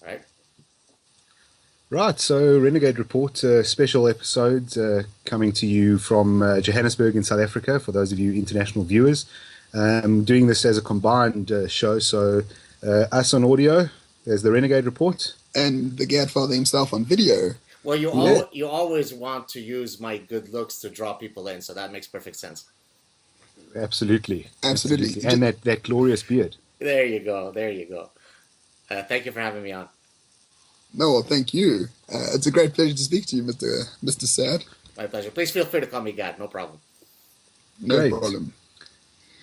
right? Right, so Renegade Report, special episode coming to you from Johannesburg in South Africa for those of you international viewers. Doing this as a combined show, so us on audio, there's the Renegade Report. And the Gadfather himself on video. Well, Yeah, you always want to use my good looks to draw people in, so that makes perfect sense. absolutely, Absolutely. absolutely. And that glorious beard. There you go. There you go. Thank you for having me on. No, well, thank you. It's a great pleasure to speak to you, Mr. SAAD. My pleasure. Please feel free to call me Gad. No problem. No Great. problem.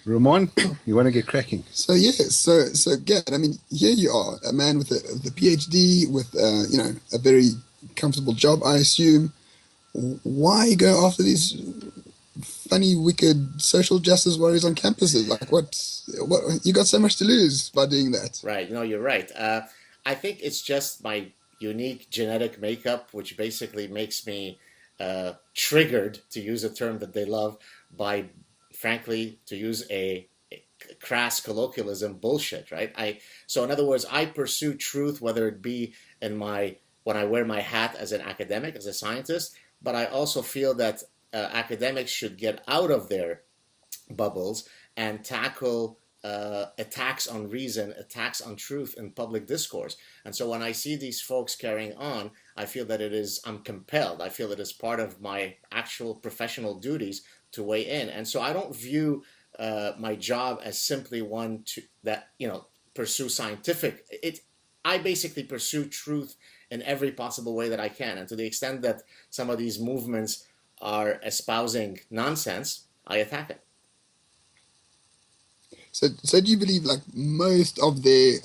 Ramon, you want to get cracking? So Gad, I mean, here you are, a man with a PhD, with a very comfortable job, I assume. Why go after these funny, wicked social justice warriors on campuses? Like, what? You got so much to lose by doing that. Right. No, you're right. I think it's just my unique genetic makeup, which basically makes me triggered, to use a term that they love, by, frankly, to use a crass colloquialism, bullshit, right? So in other words, I pursue truth, whether it be when I wear my hat as an academic, as a scientist, but I also feel that academics should get out of their bubbles and tackle attacks on reason, attacks on truth in public discourse. And so when I see these folks carrying on, I feel that I'm compelled. I feel it is part of my actual professional duties to weigh in. And so I don't view my job as simply one that pursue scientific. I basically pursue truth in every possible way that I can. And to the extent that some of these movements are espousing nonsense, I attack it. So do you believe, like, most of their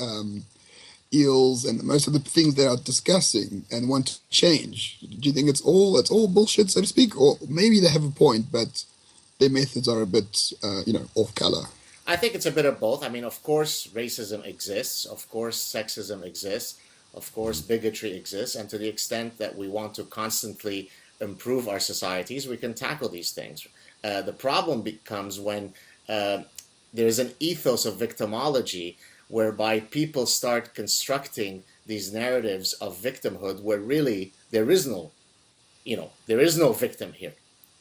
ills and most of the things they are discussing and want to change? Do you think it's all bullshit, so to speak, or maybe they have a point, but their methods are a bit, off color? I think it's a bit of both. I mean, of course, racism exists. Of course, sexism exists. Of course, bigotry exists. And to the extent that we want to constantly improve our societies, we can tackle these things. The problem becomes when there's an ethos of victimology whereby people start constructing these narratives of victimhood where really there is no victim here.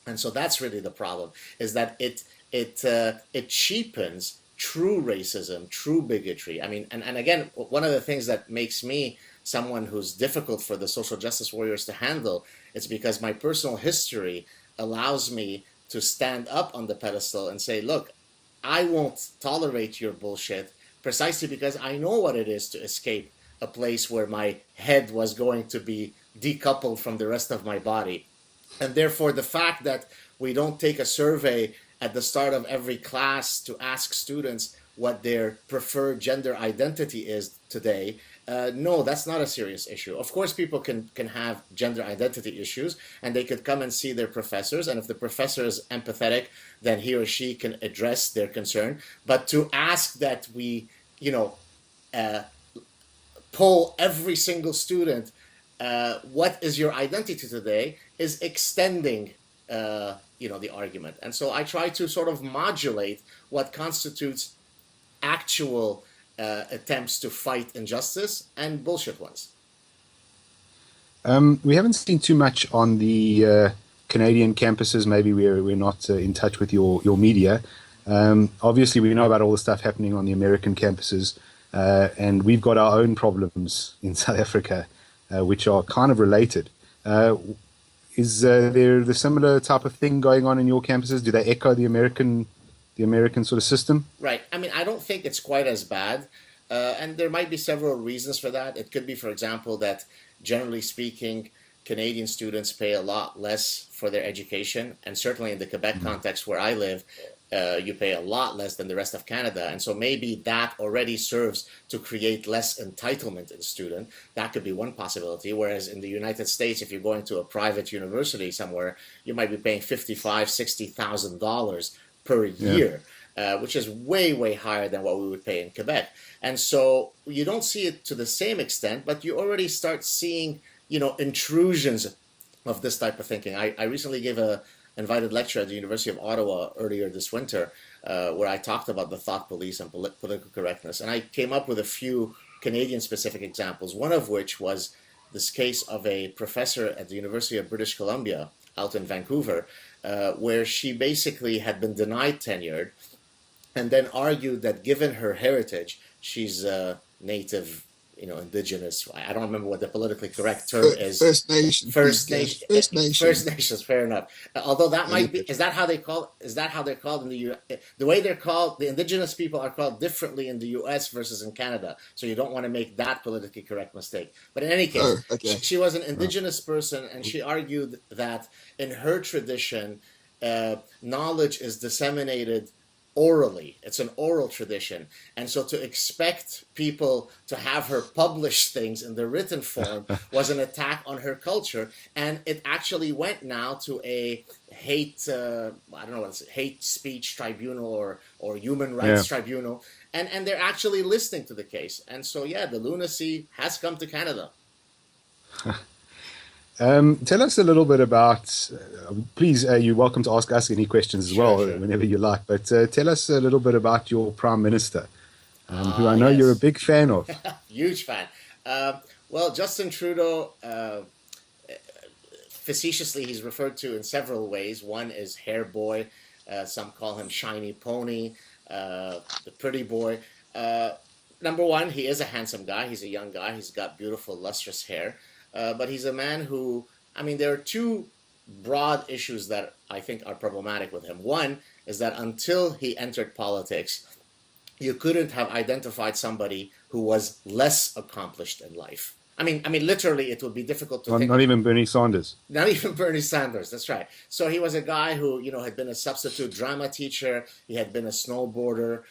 And so that's really the problem, is that it cheapens true racism, true bigotry. I mean, and again, one of the things that makes me someone who's difficult for the social justice warriors to handle, it's because my personal history allows me to stand up on the pedestal and say, look, I won't tolerate your bullshit precisely because I know what it is to escape a place where my head was going to be decoupled from the rest of my body. And therefore, the fact that we don't take a survey at the start of every class to ask students what their preferred gender identity is today, no, that's not a serious issue. Of course, people can have gender identity issues, and they could come and see their professors, and if the professor is empathetic, then he or she can address their concern. But to ask that we, poll every single student, what is your identity today, is extending the argument. And so I try to sort of modulate what constitutes actual attempts to fight injustice and bullshit ones. We haven't seen too much on the Canadian campuses. Maybe we're not in touch with your media. Obviously, we know about all the stuff happening on the American campuses, and we've got our own problems in South Africa, which are kind of related. Is there the similar type of thing going on in your campuses? Do they echo the American sort of system? Right. I mean, I don't think it's quite as bad. And there might be several reasons for that. It could be, for example, that generally speaking, Canadian students pay a lot less for their education. And certainly in the Quebec context where I live, you pay a lot less than the rest of Canada. And so maybe that already serves to create less entitlement in the student. That could be one possibility. Whereas in the United States, if you're going to a private university somewhere, you might be paying $55,000, $60,000 per year, which is way, way higher than what we would pay in Quebec. And so you don't see it to the same extent, but you already start seeing, intrusions of this type of thinking. I recently gave a invited lecture at the University of Ottawa earlier this winter, where I talked about the thought police and political correctness. And I came up with a few Canadian-specific examples, one of which was this case of a professor at the University of British Columbia out in Vancouver, where she basically had been denied tenure and then argued that given her heritage, she's native, indigenous. I don't remember what the politically correct term is. First Nation. First Nation. First Nation. First Nations. Fair enough. Although that might be. Is that how they call? Is that how they're called in the U.S.? The way they're called, the indigenous people are called differently in the U.S. versus in Canada. So you don't want to make that politically correct mistake. But in any case, she was an indigenous person, and she argued that in her tradition, knowledge is disseminated orally. It's an oral tradition. And so to expect people to have her publish things in the written form was an attack on her culture. And it actually went now to a hate speech tribunal or human rights tribunal. And they're actually listening to the case. And so, the lunacy has come to Canada. Tell us a little bit about, please, you're welcome to ask us any questions as well, whenever you like, but tell us a little bit about your Prime Minister, who I know you're a big fan of. Huge fan. Well, Justin Trudeau, facetiously, he's referred to in several ways. One is hair boy. Some call him shiny pony, the pretty boy. Number one, he is a handsome guy. He's a young guy. He's got beautiful, lustrous hair. But he's a man who, there are two broad issues that I think are problematic with him. One is that until he entered politics, you couldn't have identified somebody who was less accomplished in life. Literally, it would be difficult to think. Not even Bernie Sanders. Not even Bernie Sanders, that's right. So he was a guy who, had been a substitute drama teacher. He had been a snowboarder.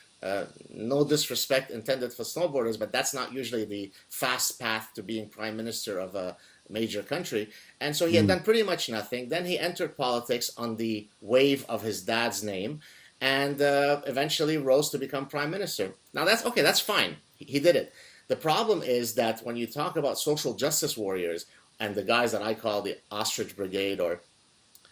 No disrespect intended for snowboarders, but that's not usually the fast path to being prime minister of a major country. And so he had done pretty much nothing. Then he entered politics on the wave of his dad's name and eventually rose to become prime minister. Now that's okay, that's fine. He did it. The problem is that when you talk about social justice warriors and the guys that I call the Ostrich Brigade or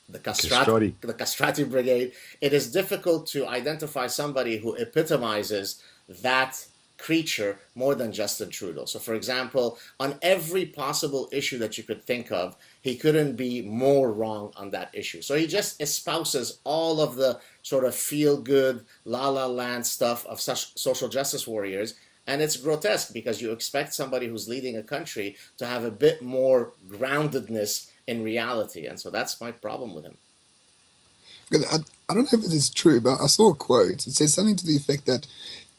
the Castrati Brigade, it is difficult to identify somebody who epitomizes that creature more than Justin Trudeau. So, for example, on every possible issue that you could think of, he couldn't be more wrong on that issue. So he just espouses all of the sort of feel-good, la-la land stuff of such social justice warriors, and it's grotesque because you expect somebody who's leading a country to have a bit more groundedness in reality, and so that's my problem with him. I don't know if it is true, but I saw a quote. It says something to the effect that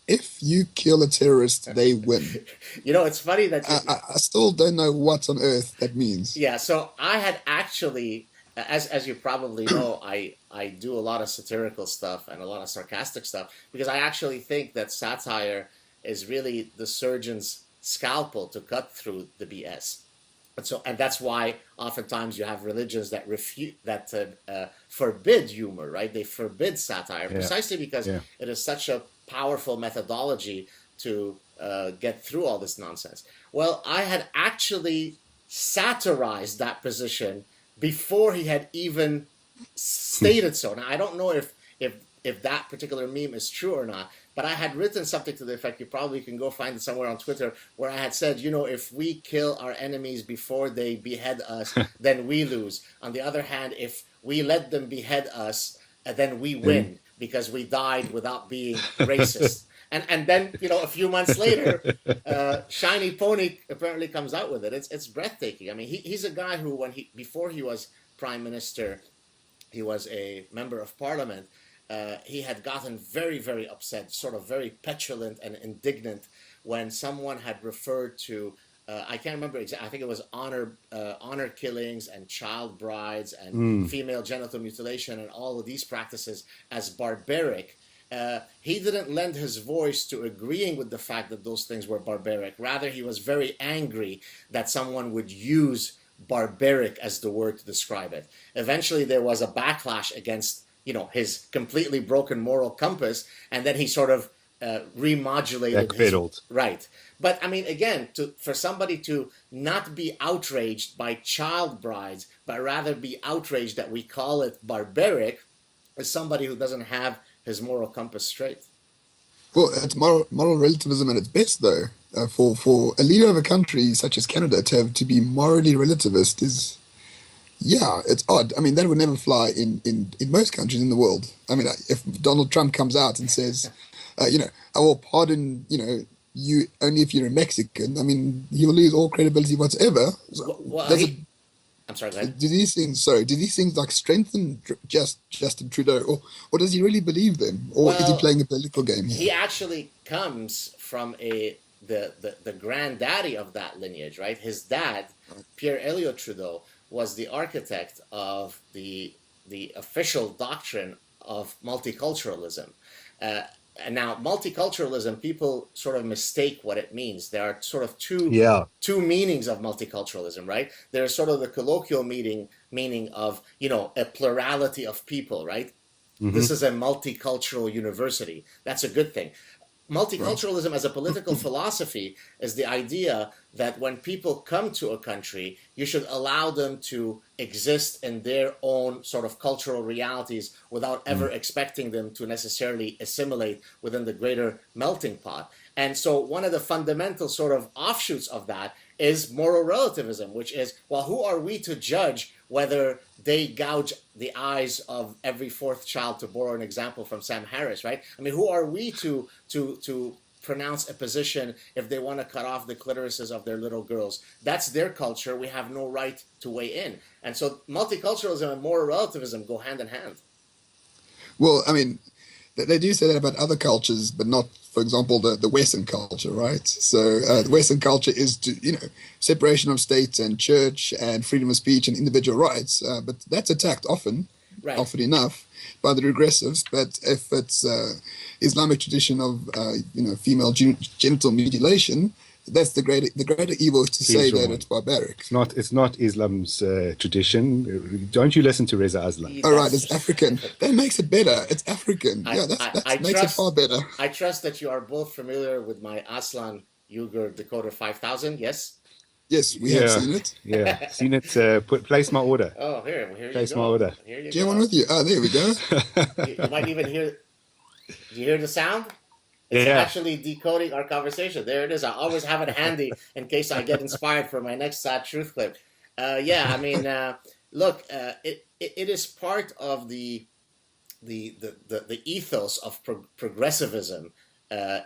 if you kill a terrorist, they win. It's funny that I still don't know what on earth that means. Yeah, so I had actually, as you probably know, I do a lot of satirical stuff and a lot of sarcastic stuff because I actually think that satire is really the surgeon's scalpel to cut through the BS. And that's why oftentimes you have religions that forbid humor, right? They forbid satire precisely because it is such a powerful methodology to get through all this nonsense. Well, I had actually satirized that position before he had even stated so. Now, I don't know if that particular meme is true or not, but I had written something to the effect, you probably can go find it somewhere on Twitter, where I had said, if we kill our enemies before they behead us, then we lose. On the other hand, if we let them behead us, then we win because we died without being racist. And then, a few months later, Shiny Pony apparently comes out with it. It's breathtaking. He's a guy who, before he was prime minister, he was a member of parliament. He had gotten very, very upset, sort of very petulant and indignant when someone had referred to, I can't remember exactly, I think it was honor killings and child brides and female genital mutilation and all of these practices as barbaric. He didn't lend his voice to agreeing with the fact that those things were barbaric. Rather, he was very angry that someone would use barbaric as the word to describe it. Eventually, there was a backlash against his completely broken moral compass, and then he sort of remodulated. Backpedaled. Right. But again, for somebody to not be outraged by child brides, but rather be outraged that we call it barbaric, is somebody who doesn't have his moral compass straight. Well, it's moral relativism at its best, though. For a leader of a country such as Canada to be morally relativist is, yeah, it's odd. I mean, that would never fly in most countries in the world. I mean, if Donald Trump comes out and says, I will pardon, you only if you're a Mexican, I mean, he will lose all credibility whatsoever. So Well, does it, I'm sorry, go ahead. do these things like strengthen Justin Trudeau, or does he really believe them, or is he Well, playing a political game he here? actually comes from the granddaddy of that lineage, right? His dad, Pierre Elliott Trudeau, was the architect of the official doctrine of multiculturalism. Uh, and now, multiculturalism, people sort of mistake what it means. There are sort of Yeah. two meanings of multiculturalism, right? There's sort of the colloquial meaning of a plurality of people, right? Hmm. This is a multicultural university. That's a good thing. Right. Multiculturalism as a political philosophy is the idea that when people come to a country, you should allow them to exist in their own sort of cultural realities without ever expecting them to necessarily assimilate within the greater melting pot. And so one of the fundamental sort of offshoots of that is moral relativism, which is, well, who are we to judge whether they gouge the eyes of every fourth child, to borrow an example from Sam Harris, right? I mean, who are we to pronounce a position if they want to cut off the clitorises of their little girls? That's their culture. We have no right to weigh in. And so multiculturalism and moral relativism go hand in hand. Well, I mean, they do say that about other cultures, but not, for example, the Western culture, right? So the Western culture is, separation of state and church and freedom of speech and individual rights. But that's attacked Right. often enough, by the regressives. But if it's Islamic tradition of, female genital mutilation, that's the greater evil is to say Please, that Roman. it's barbaric. It's not Islam's tradition. Don't you listen to Reza Aslan? All right, That's it's African. That makes it better. It's African. I, Yeah, I that makes it far better. I trust that you are both familiar with my Aslan Uyghur Dakota 5000. Yes. Yes, we have Yeah, seen it. yeah. Seen it. Place my order. Oh, here you Place my go. order. Here you Do you have one go. with you? Ah, there we go. You might even hear. Do you hear the sound? It's Yeah. actually decoding our conversation. There it is. I always have it handy in case I get inspired for my next sad truth clip. Yeah, I mean, look, it is part of the ethos of progressivism,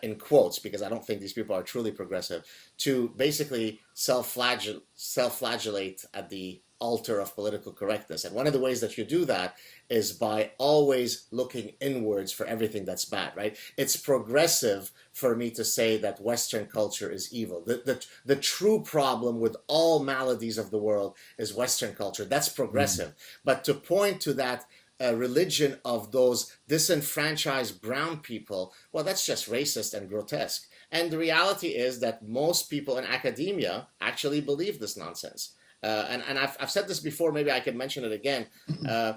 in quotes, because I don't think these people are truly progressive, to basically self-flagellate at the altar of political correctness. And one of the ways that you do that is by always looking inwards for everything that's bad, right? It's progressive for me to say that Western culture is evil. The true problem with all maladies of the world is Western culture. That's progressive. But to point to that religion of those disenfranchised brown people, well, that's just racist and grotesque. And the reality is that most people in academia actually believe this nonsense. And I've said this before, maybe I could mention it again. Uh,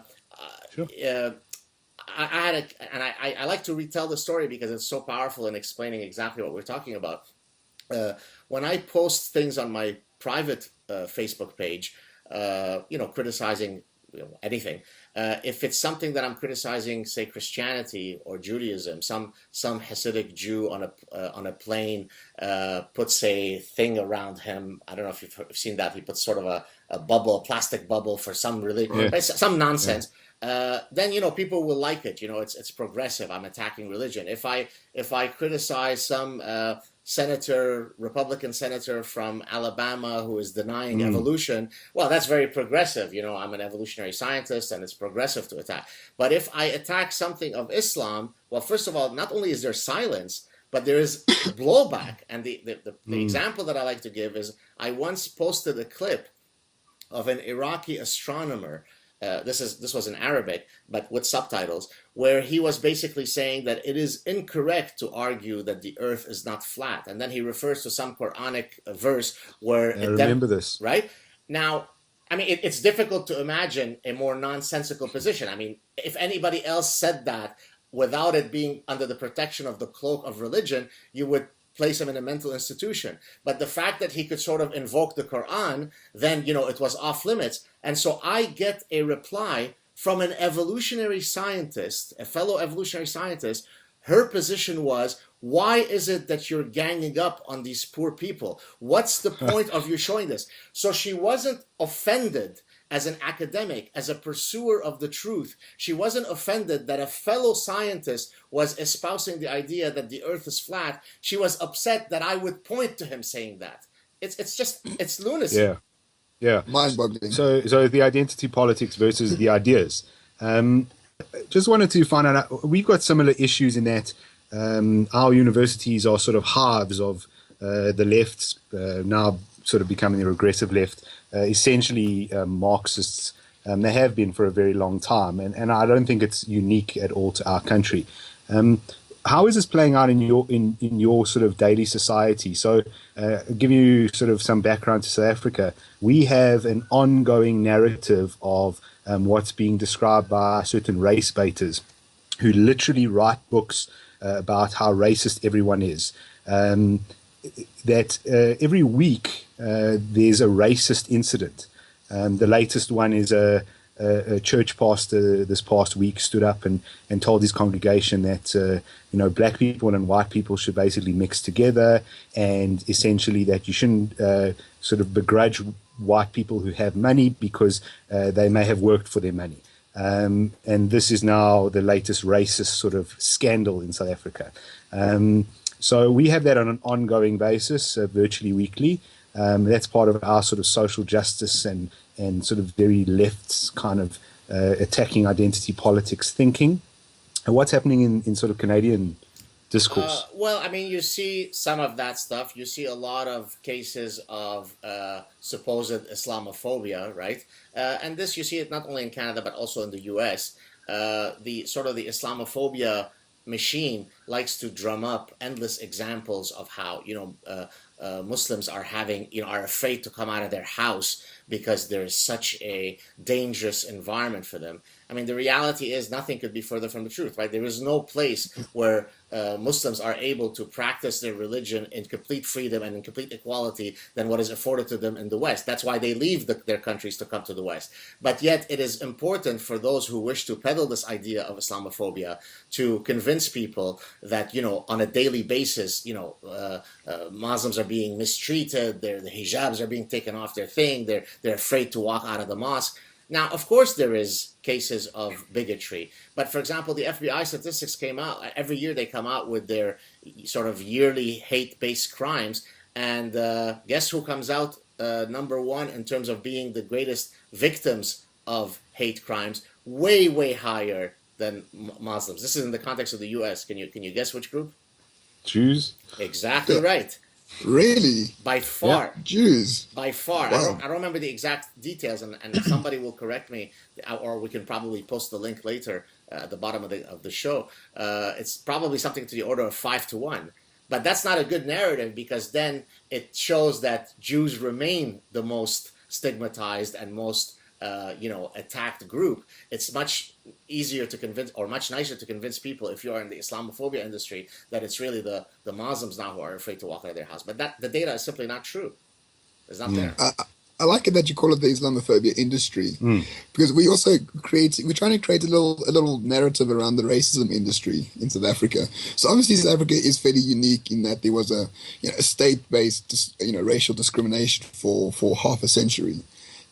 Sure. I had I like to retell the story because it's so powerful in explaining exactly what we're talking about. When I post things on my private Facebook page, criticizing anything, if it's something that I'm criticizing, say Christianity or Judaism, some Hasidic Jew on a plane puts a thing around him. I don't know if you've seen that. He puts sort of a bubble, a plastic bubble for some religion, Yeah. some nonsense. Then people will like it. It's progressive. I'm attacking religion. If I criticize some Republican senator from Alabama who is denying evolution, well, that's very progressive. I'm an evolutionary scientist, and it's progressive to attack. But if I attack something of Islam, well, first of all, not only is there silence, but there is blowback. And the example that I like to give is I once posted a clip of an Iraqi astronomer. This was in Arabic, but with subtitles, where he was basically saying that it is incorrect to argue that the Earth is not flat, and then he refers to some Quranic verse where I remember this. right now. I mean, it's difficult to imagine a more nonsensical position. I mean, if anybody else said that without it being under the protection of the cloak of religion, you would place him in a mental institution. But the fact that he could sort of invoke the Quran, then, it was off limits. And so I get a reply from an evolutionary scientist, a fellow evolutionary scientist. Her position was, Why is it that you're ganging up on these poor people? What's the point of you showing this? So she wasn't offended as an academic, as a pursuer of the truth. She wasn't offended that a fellow scientist was espousing the idea that the earth is flat. She was upset that I would point to him saying that. It's lunacy. Yeah. Yeah. Mind-boggling. So the identity politics versus the ideas. Just wanted to find out, we've got similar issues in that our universities are sort of hives of the left, now sort of becoming the regressive left, essentially Marxists. They have been for a very long time, and I don't think it's unique at all to our country. How is this playing out in your sort of daily society? So, give you sort of some background to South Africa. We have an ongoing narrative of what's being described by certain race baiters, who literally write books about how racist everyone is. That every week there's a racist incident. The latest one is a church pastor this past week stood up and told his congregation that black people and white people should basically mix together, and essentially that you shouldn't sort of begrudge white people who have money because they may have worked for their money. And this is now the latest racist sort of scandal in South Africa. So we have that on an ongoing basis, virtually weekly. That's part of our sort of social justice and sort of very left kind of attacking identity politics thinking. And what's happening in sort of Canadian discourse? Well, I mean, you see some of that stuff. You see a lot of cases of supposed Islamophobia, right? And this, you see it not only in Canada, but also in the US. The Islamophobia machine likes to drum up endless examples of how, Muslims are are afraid to come out of their house because there is such a dangerous environment for them. I mean, the reality is nothing could be further from the truth, right? There is no place where Muslims are able to practice their religion in complete freedom and in complete equality than what is afforded to them in the West. That's why they leave their countries to come to the West. But yet it is important for those who wish to peddle this idea of Islamophobia to convince people that, on a daily basis, Muslims are being mistreated, the hijabs are being taken off their thing, they're afraid to walk out of the mosque. Now, of course, there is cases of bigotry. But for example, the FBI statistics came out. Every year they come out with their sort of yearly hate-based crimes. And guess who comes out number one in terms of being the greatest victims of hate crimes? Way, way higher than Muslims. This is in the context of the U.S. Can you guess which group? Jews. Exactly right. Really? By far. Yeah. Jews. By far. Wow. I don't remember the exact details, and somebody will correct me, or we can probably post the link later at the bottom of the show. It's probably something to the order of 5-1. But that's not a good narrative, because then it shows that Jews remain the most stigmatized and most attacked group. It's much easier to convince, or much nicer to convince people, if you are in the Islamophobia industry, that it's really the Muslims now who are afraid to walk out of their house. But the data is simply not true. It's not there. I like it that you call it the Islamophobia industry, because we also we're trying to create a little narrative around the racism industry in South Africa. So obviously South Africa is fairly unique in that there was a state-based racial discrimination for half a century.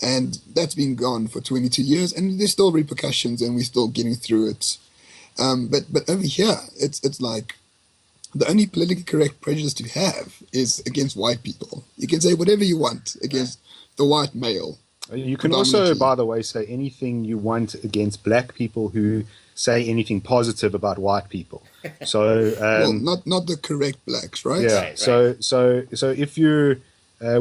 And that's been gone for 22 years, and there's still repercussions, and we're still getting through it. But over here, it's like the only politically correct prejudice to have is against white people. You can say whatever you want against the white male. You can also, by the way, say anything you want against black people who say anything positive about white people. So well, not the correct blacks, right? Yeah. Right. So if you're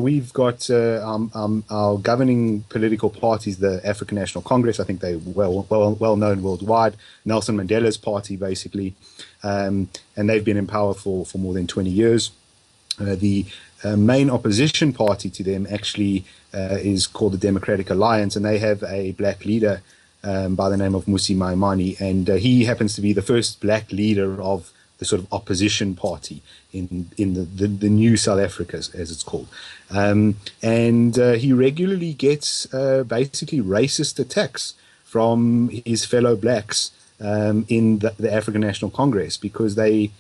we've got our governing political parties, the African National Congress. I think they're well known worldwide. Nelson Mandela's party, basically, and they've been in power for more than 20 years. The main opposition party to them actually is called the Democratic Alliance, and they have a black leader by the name of Mmusi Maimane, and he happens to be the first black leader of the sort of opposition party in the new South Africa, as it's called. And he regularly gets basically racist attacks from his fellow blacks in the African National Congress, because they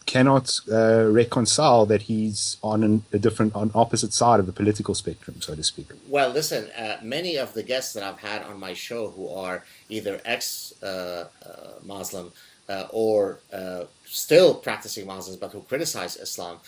cannot reconcile that he's on on opposite side of the political spectrum, so to speak. Well, listen, many of the guests that I've had on my show who are either ex-Muslim or still practicing Muslims but who criticize Islam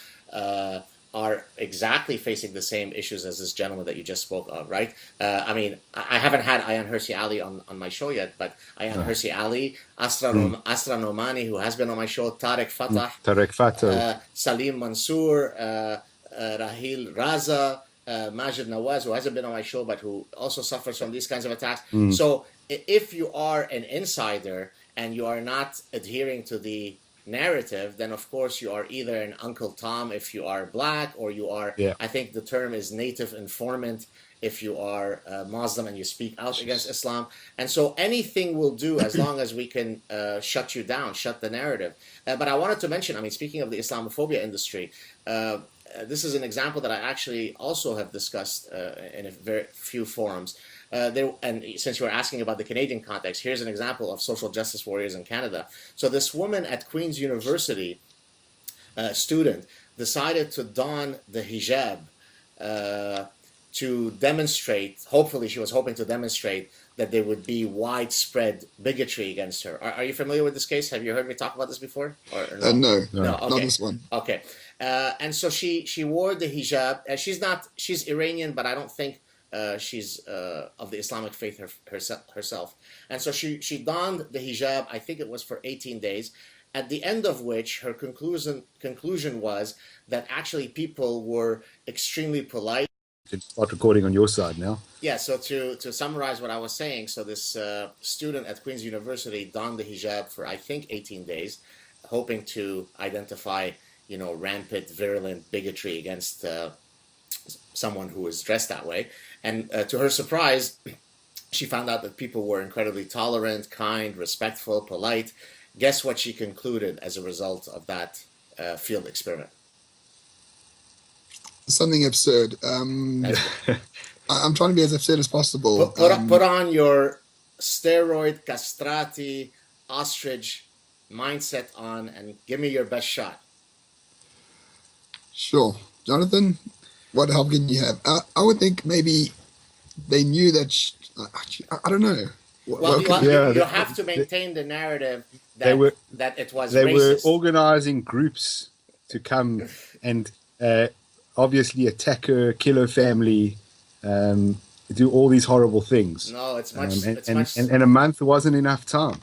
are exactly facing the same issues as this gentleman that you just spoke of, right? I mean, I haven't had Ayan Hirsi Ali on my show yet, but Ayan Hirsi Ali, Asra Nomani, who has been on my show, Tariq Fatah, Salim Mansour, Rahil Raza, Majid Nawaz, who hasn't been on my show, but who also suffers from these kinds of attacks. So if you are an insider and you are not adhering to the narrative, then of course you are either an Uncle Tom if you are black, or you are, I think the term is native informant if you are Muslim and you speak out against Islam. And so anything will do as long as we can shut you down, shut the narrative. But I wanted to mention, I mean, speaking of the Islamophobia industry, this is an example that I actually also have discussed in a very few forums. And since you were asking about the Canadian context, here's an example of social justice warriors in Canada. So this woman at Queen's University, student, decided to don the hijab to demonstrate, hopefully she was hoping to demonstrate that there would be widespread bigotry against her. Are you familiar with this case? Have you heard me talk about this before? Or no? No, Okay. not this one. Okay. And so she wore the hijab. She's Iranian, but I don't think she's of the Islamic faith herself. And so she donned the hijab, I think it was for 18 days, at the end of which her conclusion was that actually people were extremely polite. You can start recording on your side now. Yeah, so to summarize what I was saying, so this student at Queen's University donned the hijab for, I think, 18 days, hoping to identify, rampant, virulent bigotry against someone who is dressed that way. And to her surprise, she found out that people were incredibly tolerant, kind, respectful, polite. Guess what she concluded as a result of that field experiment? Something absurd. I'm trying to be as absurd as possible. Put on your steroid, castrati, ostrich mindset on and give me your best shot. Sure. Jonathan, what help can you have? I would think maybe they knew that... I don't know. You have to maintain the narrative that it was They racist. were organizing groups to come and obviously attack her, kill her family, do all these horrible things. No, it's much... And a month wasn't enough time.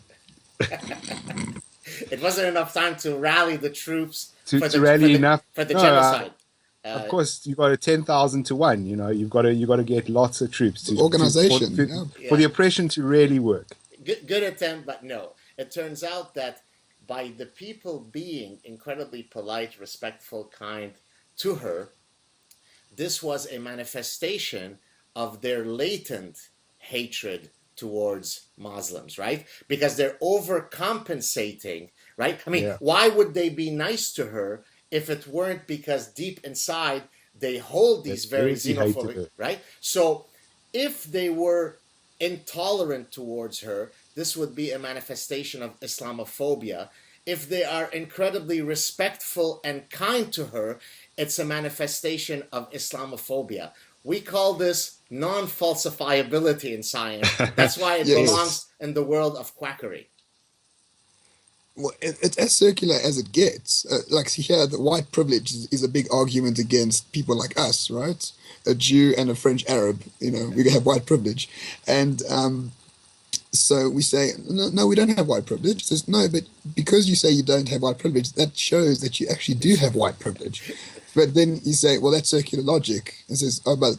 It wasn't enough time to rally the troops for the genocide. Of course, you got a 10,000 to 1. You've got to get lots of troops organization for the oppression to really work. Good attempt, but no. It turns out that by the people being incredibly polite, respectful, kind to her, this was a manifestation of their latent hatred towards Muslims, right? Because they're overcompensating, right? I mean, why would they be nice to her if it weren't because deep inside they hold these very xenophobic, right? So if they were intolerant towards her, this would be a manifestation of Islamophobia. If they are incredibly respectful and kind to her, it's a manifestation of Islamophobia. We call this non-falsifiability in science. That's why it belongs in the world of quackery. Well, it's as circular as it gets. Like here, the white privilege is a big argument against people like us, right? A Jew and a French Arab, we have white privilege. And so we say, no, we don't have white privilege. It says, no, but because you say you don't have white privilege, that shows that you actually do have white privilege. But then you say, well, that's circular logic. It says, oh, but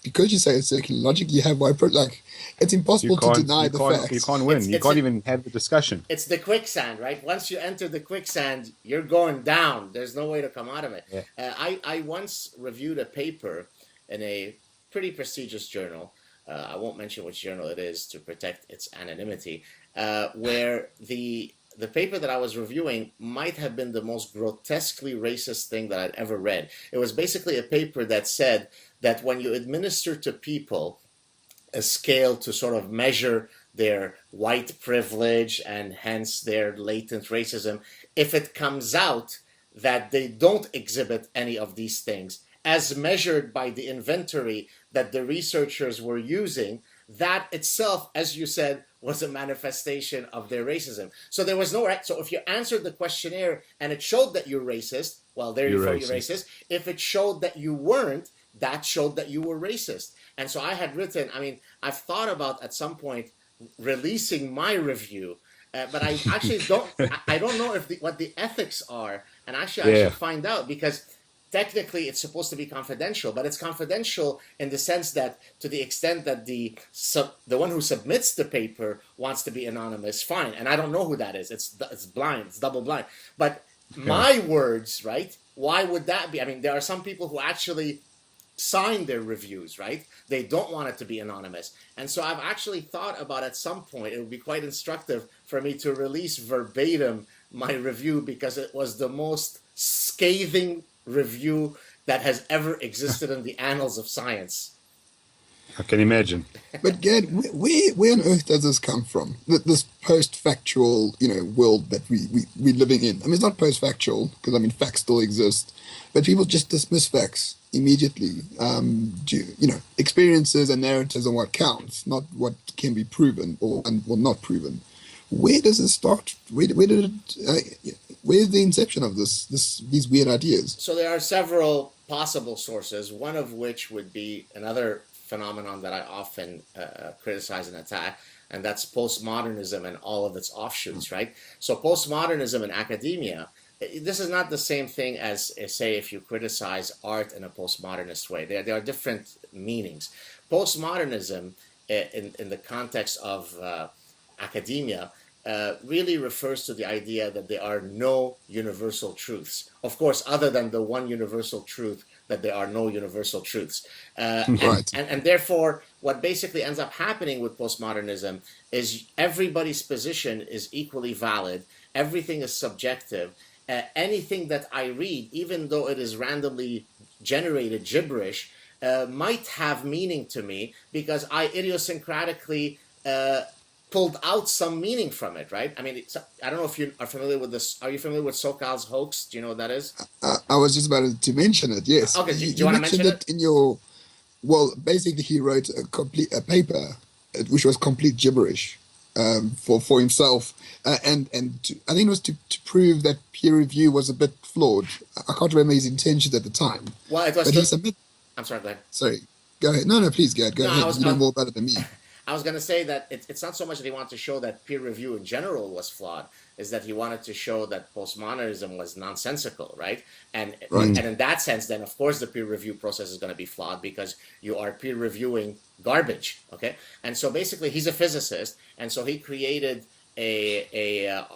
because you say it's circular logic, you have white privilege. Like, it's impossible to deny the facts. You can't win. You can't even have the discussion. It's the quicksand, right? Once you enter the quicksand, you're going down. There's no way to come out of it. Yeah. I once reviewed a paper in a pretty prestigious journal. I won't mention which journal it is to protect its anonymity, where the paper that I was reviewing might have been the most grotesquely racist thing that I'd ever read. It was basically a paper that said that when you administer to people a scale to sort of measure their white privilege and hence their latent racism, if it comes out that they don't exhibit any of these things, as measured by the inventory that the researchers were using, that itself, as you said, was a manifestation of their racism. So there was no right. So if you answered the questionnaire and it showed that you're racist, well, there you go, you're racist. If it showed that you weren't, that showed that you were racist. And so I had written, I mean, I've thought about at some point releasing my review, but I actually don't, I don't know if what the ethics are. And actually, I should find out, because technically it's supposed to be confidential, but it's confidential in the sense that to the extent that the one who submits the paper wants to be anonymous, fine. And I don't know who that is. It's blind. It's double blind. But my words, right? Why would that be? I mean, there are some people who actually sign their reviews, right? They don't want it to be anonymous. And so I've actually thought about, at some point, it would be quite instructive for me to release verbatim my review, because it was the most scathing review that has ever existed in the annals of science. I can imagine. But Gad, where on earth does this come from? This post-factual, world that we're living in. I mean, it's not post-factual, because I mean, facts still exist, but people just dismiss facts immediately. Experiences and narratives are what counts, not what can be proven or not proven. Where does it start? Where's the inception of these weird ideas? So there are several possible sources, one of which would be another phenomenon that I often criticize and attack, and that's postmodernism and all of its offshoots, right? So postmodernism in academia, this is not the same thing as, say, if you criticize art in a postmodernist way. There are different meanings. Postmodernism, in the context of academia, really refers to the idea that there are no universal truths. Of course, other than the one universal truth, that there are no universal truths. Right. And therefore, what basically ends up happening with postmodernism is everybody's position is equally valid. Everything is subjective. Anything that I read, even though it is randomly generated gibberish, might have meaning to me, because I idiosyncratically pulled out some meaning from it, right? I mean, I don't know if you are familiar with this. Are you familiar with Sokal's hoax? Do you know what that is? I was just about to mention it, yes. Okay, do you want to mention it? In your, basically he wrote a paper, which was complete gibberish for himself. I think it was to prove that peer review was a bit flawed. I can't remember his intentions at the time. Well, it was... I'm sorry, go ahead. Sorry, go ahead. No, please, go ahead. You know more about it than me. I was going to say that it's not so much that he wanted to show that peer review in general was flawed, is that he wanted to show that postmodernism was nonsensical, right? And in that sense, then, of course, the peer review process is going to be flawed, because you are peer reviewing garbage, okay? And so basically, he's a physicist, and so he created a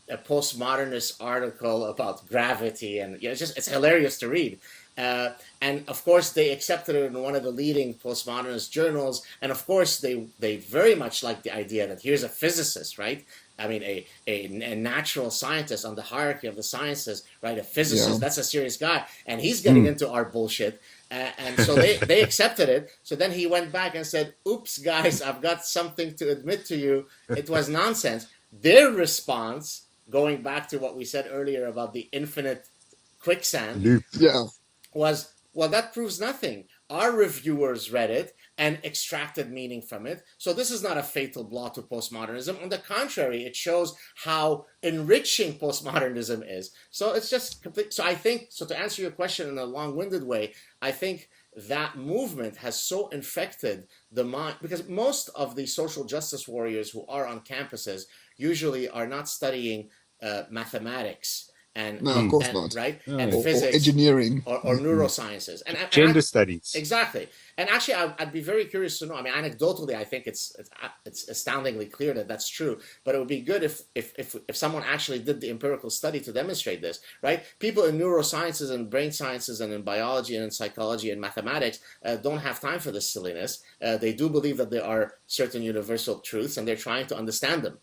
postmodernist article about gravity, and it's hilarious to read. And of course, they accepted it in one of the leading postmodernist journals. And of course, they very much like the idea that here's a physicist, right? I mean, a natural scientist on the hierarchy of the sciences, right? A physicist, that's a serious guy. And he's getting into our bullshit. And so they accepted it. So then he went back and said, oops, guys, I've got something to admit to you. It was nonsense. Their response, going back to what we said earlier about the infinite quicksand, was, well, that proves nothing. Our reviewers read it and extracted meaning from it. So this is not a fatal blow to postmodernism. On the contrary, it shows how enriching postmodernism is. So it's just complete. So I think, so to answer your question in a long-winded way, I think that movement has so infected the mind, because most of the social justice warriors who are on campuses usually are not studying mathematics. No, of course not. Right? No. And or physics, engineering, or neurosciences, and gender studies. Exactly. And actually, I'd be very curious to know. I mean, anecdotally, I think it's astoundingly clear that that's true. But it would be good if someone actually did the empirical study to demonstrate this. Right? People in neurosciences and brain sciences and in biology and in psychology and mathematics don't have time for this silliness. They do believe that there are certain universal truths, and they're trying to understand them.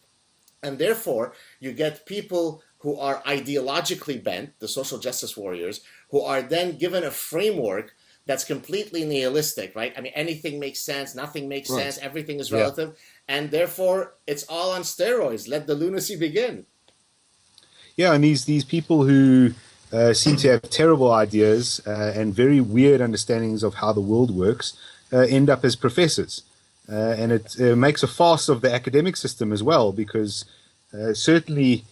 And therefore, you get people who are ideologically bent, the social justice warriors, who are then given a framework that's completely nihilistic, right? I mean, anything makes sense, nothing makes sense, everything is relative, and therefore it's all on steroids. Let the lunacy begin. Yeah, and these people who seem to have terrible ideas and very weird understandings of how the world works end up as professors. And it makes a farce of the academic system as well, because certainly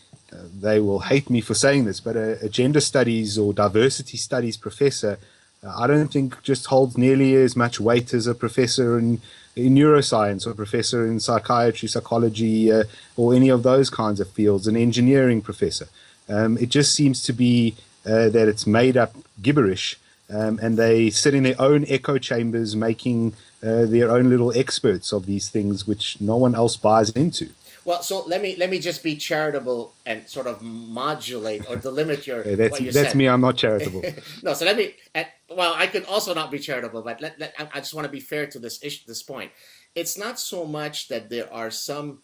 they will hate me for saying this, but a gender studies or diversity studies professor, I don't think just holds nearly as much weight as a professor in neuroscience or a professor in psychiatry, psychology, or any of those kinds of fields, an engineering professor. It just seems to be that it's made up gibberish, and they sit in their own echo chambers making their own little experts of these things which no one else buys into. Well, so let me just be charitable and sort of modulate or delimit your that's what you that's said. me. I'm not charitable. No, so let me. Well, I could also not be charitable, but I just want to be fair to this point. It's not so much that there are some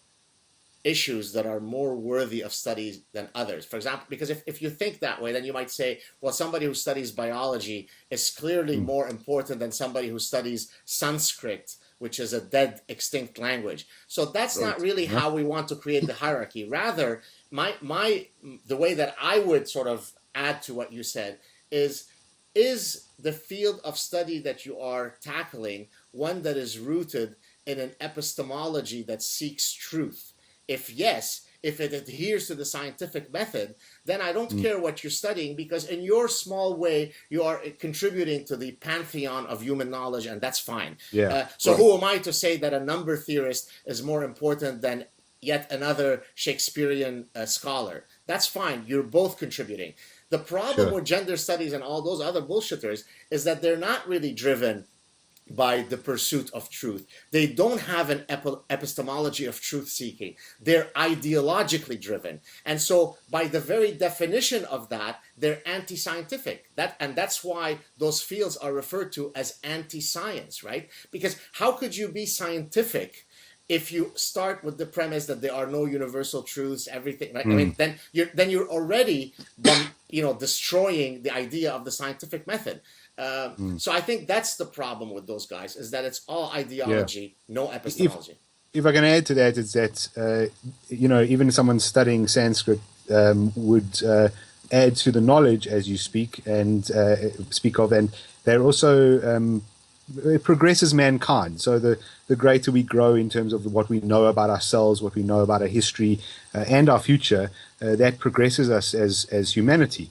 issues that are more worthy of study than others. For example, because if you think that way, then you might say, well, somebody who studies biology is clearly more important than somebody who studies Sanskrit, which is a dead, extinct language. So that's not really how we want to create the hierarchy. Rather, the way that I would sort of add to what you said is the field of study that you are tackling one that is rooted in an epistemology that seeks truth? If yes, if it adheres to the scientific method, then I don't care what you're studying, because in your small way, you are contributing to the pantheon of human knowledge, and that's fine. Who am I to say that a number theorist is more important than yet another Shakespearean scholar? That's fine. You're both contributing. The problem with gender studies and all those other bullshitters is that they're not really driven by the pursuit of truth. They don't have an epistemology of truth seeking. They're ideologically driven. And so by the very definition of that, they're anti-scientific. That's why those fields are referred to as anti-science, right? Because how could you be scientific if you start with the premise that there are no universal truths, everything, right? I mean, then you're already destroying the idea of the scientific method. So I think that's the problem with those guys, is that it's all ideology, no epistemology. If I can add to that, it's that, even someone studying Sanskrit would add to the knowledge as you speak of, and they're also, it progresses mankind. So the greater we grow in terms of what we know about ourselves, what we know about our history and our future, that progresses us as humanity.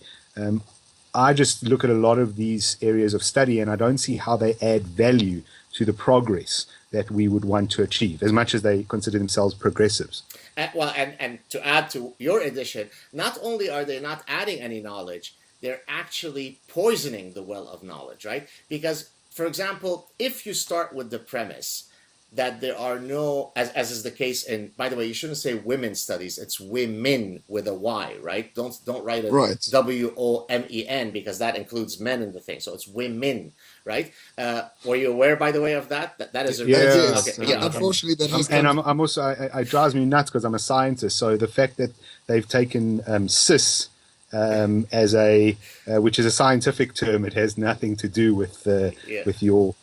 I just look at a lot of these areas of study and I don't see how they add value to the progress that we would want to achieve, as much as they consider themselves progressives. And to add to your addition, not only are they not adding any knowledge, they're actually poisoning the well of knowledge, right? Because, for example, if you start with the premise that there are no, as is the case in, by the way, you shouldn't say women's studies, it's women with a Y, right? Don't write it WOMEN, because that includes men in the thing. So it's women, right? Were you aware, by the way, of that? That is a unfortunately that has and I'm also, it drives me nuts because I'm a scientist. So the fact that they've taken cis as which is a scientific term, it has nothing to do with your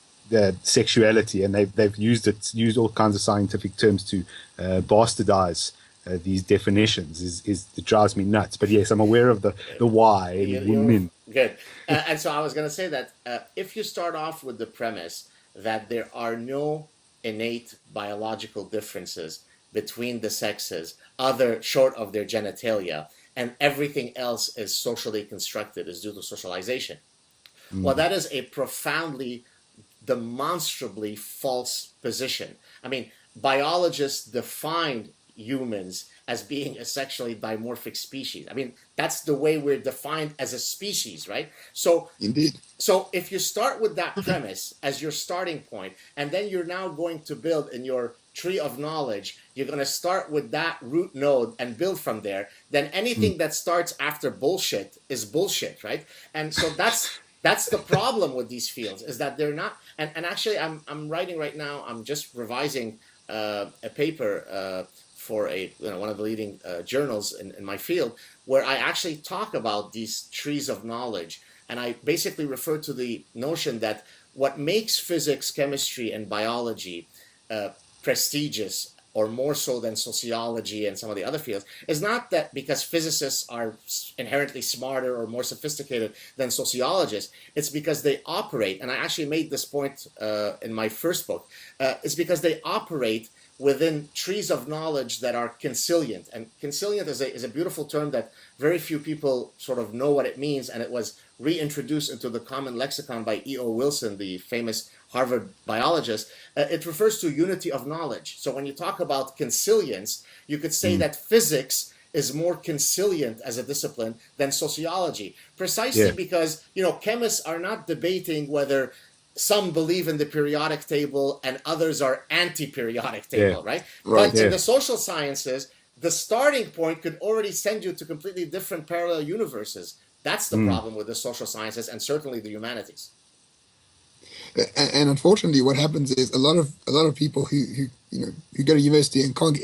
sexuality, and they've used all kinds of scientific terms to bastardize these definitions. It drives me nuts. But yes, I'm aware of the why in women. Good. And so I was going to say that if you start off with the premise that there are no innate biological differences between the sexes, short of their genitalia, and everything else is socially constructed, is due to socialization. Well, that is a profoundly, demonstrably false position. I mean, biologists define humans as being a sexually dimorphic species. I mean, that's the way we're defined as a species, right? So, indeed. So if you start with that premise as your starting point, and then you're now going to build in your tree of knowledge, you're going to start with that root node and build from there, then anything that starts after bullshit is bullshit, right? And so that's the problem with these fields, is that they're not, and actually I'm writing right now, I'm just revising a paper for one of the leading journals in my field, where I actually talk about these trees of knowledge. And I basically refer to the notion that what makes physics, chemistry, and biology prestigious or more so than sociology and some of the other fields, is not that because physicists are inherently smarter or more sophisticated than sociologists. It's because they operate, and I actually made this point in my first book, it's because they operate within trees of knowledge that are consilient. And consilient is a beautiful term that very few people sort of know what it means, and it was reintroduced into the common lexicon by E.O. Wilson, the famous Harvard biologist. It refers to unity of knowledge. So when you talk about consilience, you could say that physics is more consilient as a discipline than sociology, precisely because, chemists are not debating whether some believe in the periodic table and others are anti-periodic table, right? But in the social sciences, the starting point could already send you to completely different parallel universes. That's the problem with the social sciences and certainly the humanities. And unfortunately, what happens is a lot of people who go to university and can't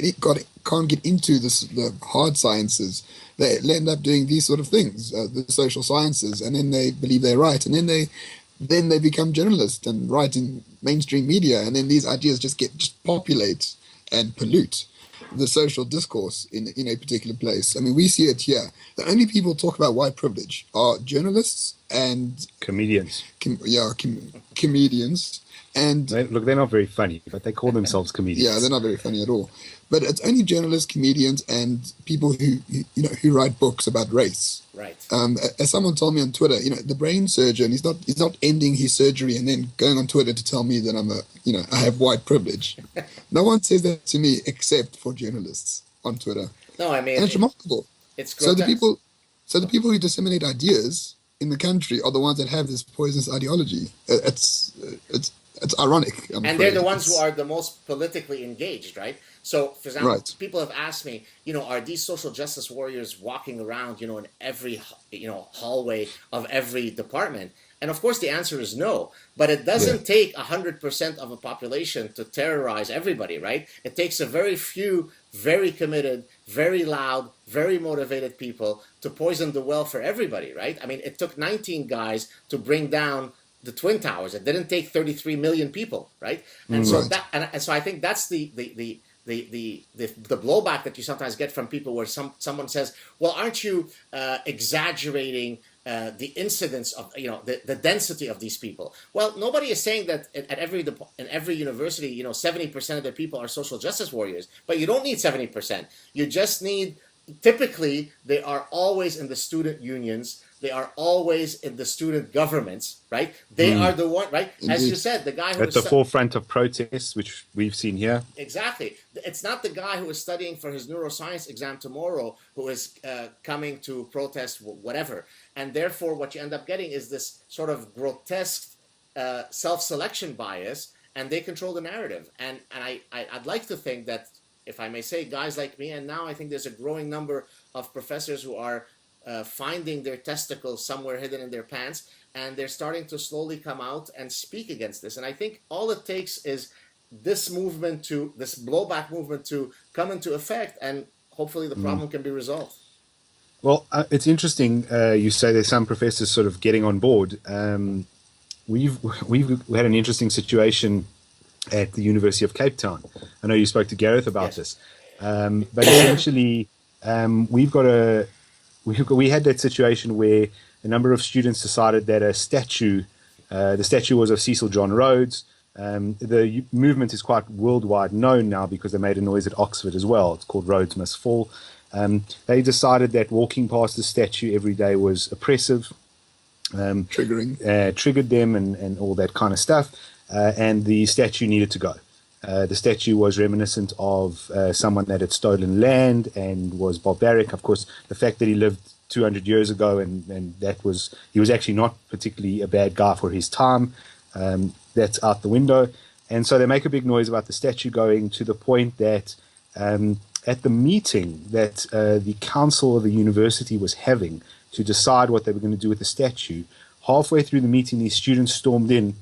get into the hard sciences, they end up doing these sort of things, the social sciences, and then they believe they're right, and then they become journalists and write in mainstream media, and then these ideas just populate and pollute the social discourse in a particular place. I mean, we see it here. The only people who talk about white privilege are journalists and comedians. Comedians. And look, they're not very funny, but they call themselves comedians. Yeah, they're not very funny at all. But it's only journalists, comedians, and people who write books about race. Right. As someone told me on Twitter, the brain surgeon, he's not ending his surgery and then going on Twitter to tell me that I have white privilege. No one says that to me except for journalists on Twitter. No, I mean, and it's remarkable. It's grotesque. So the people who disseminate ideas in the country are the ones that have this poisonous ideology. It's ironic. And they're the ones who are the most politically engaged, right? So, for example, people have asked me, are these social justice warriors walking around, in every, hallway of every department? And of course, the answer is no. But it doesn't take 100% of a population to terrorize everybody, right? It takes a very few, very committed, very loud, very motivated people to poison the well for everybody, right? I mean, it took 19 guys to bring down the Twin Towers. It didn't take 33 million people, right? And so so I think that's the blowback that you sometimes get from people where someone says, well, aren't you exaggerating the incidence of the density of these people? Well, nobody is saying that in every university 70% of the people are social justice warriors, but you don't need 70%. You just need, typically they are always in the student unions. They are always in the student governments, right? They are the one, right? As you said, the guy who at the forefront of protests, which we've seen here. Exactly. It's not the guy who is studying for his neuroscience exam tomorrow who is coming to protest whatever. And therefore, what you end up getting is this sort of grotesque self-selection bias, and they control the narrative. And I'd like to think that, if I may say, guys like me, and now I think there's a growing number of professors who are finding their testicles somewhere hidden in their pants, and they're starting to slowly come out and speak against this. And I think all it takes is this blowback movement to come into effect, and hopefully the problem can be resolved. Well, it's interesting. You say there's some professors sort of getting on board. We've had an interesting situation at the University of Cape Town. I know you spoke to Gareth about this, but essentially we had that situation where a number of students decided that the statue was of Cecil John Rhodes. The movement is quite worldwide known now because they made a noise at Oxford as well. It's called Rhodes Must Fall. They decided that walking past the statue every day was oppressive, triggered them and all that kind of stuff, and the statue needed to go. The statue was reminiscent of someone that had stolen land and was barbaric. Of course, the fact that he lived 200 years ago and he was actually not particularly a bad guy for his time, that's out the window. And so they make a big noise about the statue going, to the point that at the meeting that the council of the university was having to decide what they were going to do with the statue, halfway through the meeting, these students stormed in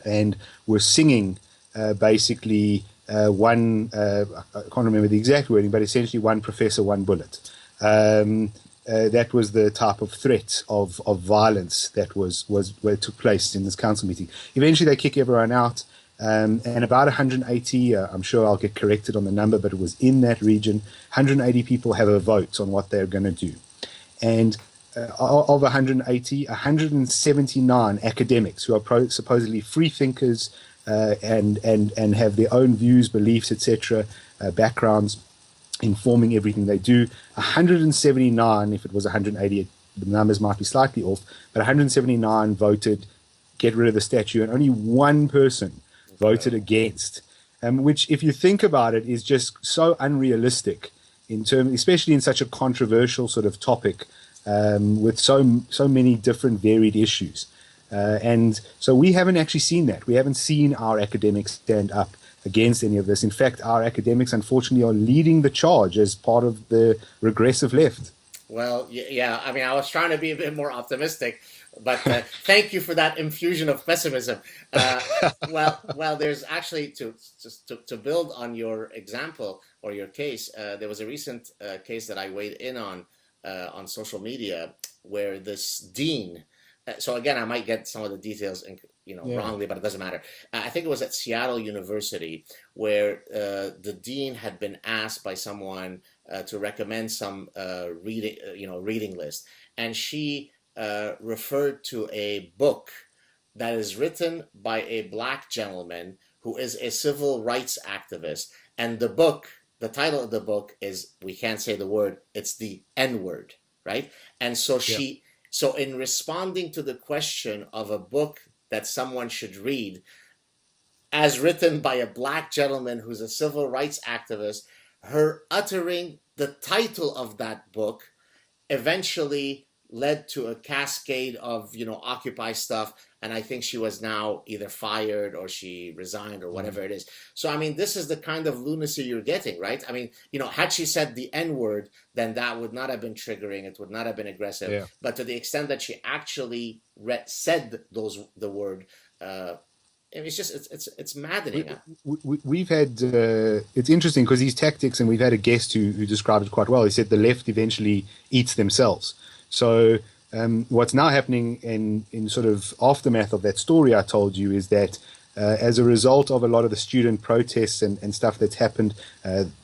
and were singing basically one, I can't remember the exact wording, but essentially one professor, one bullet. That was the type of threat of violence that took place in this council meeting. Eventually they kick everyone out, And about 180, I'm sure I'll get corrected on the number, but it was in that region, 180 people have a vote on what they're going to do. And of 180, 179 academics who are supposedly free thinkers and have their own views, beliefs, etc., backgrounds, informing everything they do. 179, if it was 180, the numbers might be slightly off, but 179 voted get rid of the statue, and only one person voted against, which, if you think about it, is just so unrealistic in terms, especially in such a controversial sort of topic with so many different varied issues. And so we haven't actually seen that. We haven't seen our academics stand up against any of this. In fact, our academics, unfortunately, are leading the charge as part of the regressive left. Well, yeah, I mean, I was trying to be a bit more optimistic, but thank you for that infusion of pessimism. Well, there's actually, to build on your example or your case, there was a recent case that I weighed in on social media where this dean, so again, I might get some of the details wrongly, but it doesn't matter. I think it was at Seattle University where the dean had been asked by someone to recommend some reading list, and she referred to a book that is written by a black gentleman who is a civil rights activist, and the title of the book is, we can't say the word, it's the N-word, right? And so so in responding to the question of a book that someone should read, as written by a black gentleman who's a civil rights activist, her uttering the title of that book eventually led to a cascade of, Occupy stuff. And I think she was now either fired or she resigned or whatever it is. So, I mean, this is the kind of lunacy you're getting, right? I mean, had she said the N-word, then that would not have been triggering. It would not have been aggressive. Yeah. But to the extent that she actually said the word, it's maddening. We've had, it's interesting because these tactics, and we've had a guest who described it quite well. He said the left eventually eats themselves. So what's now happening in sort of aftermath of that story I told you is that as a result of a lot of the student protests and stuff that's happened,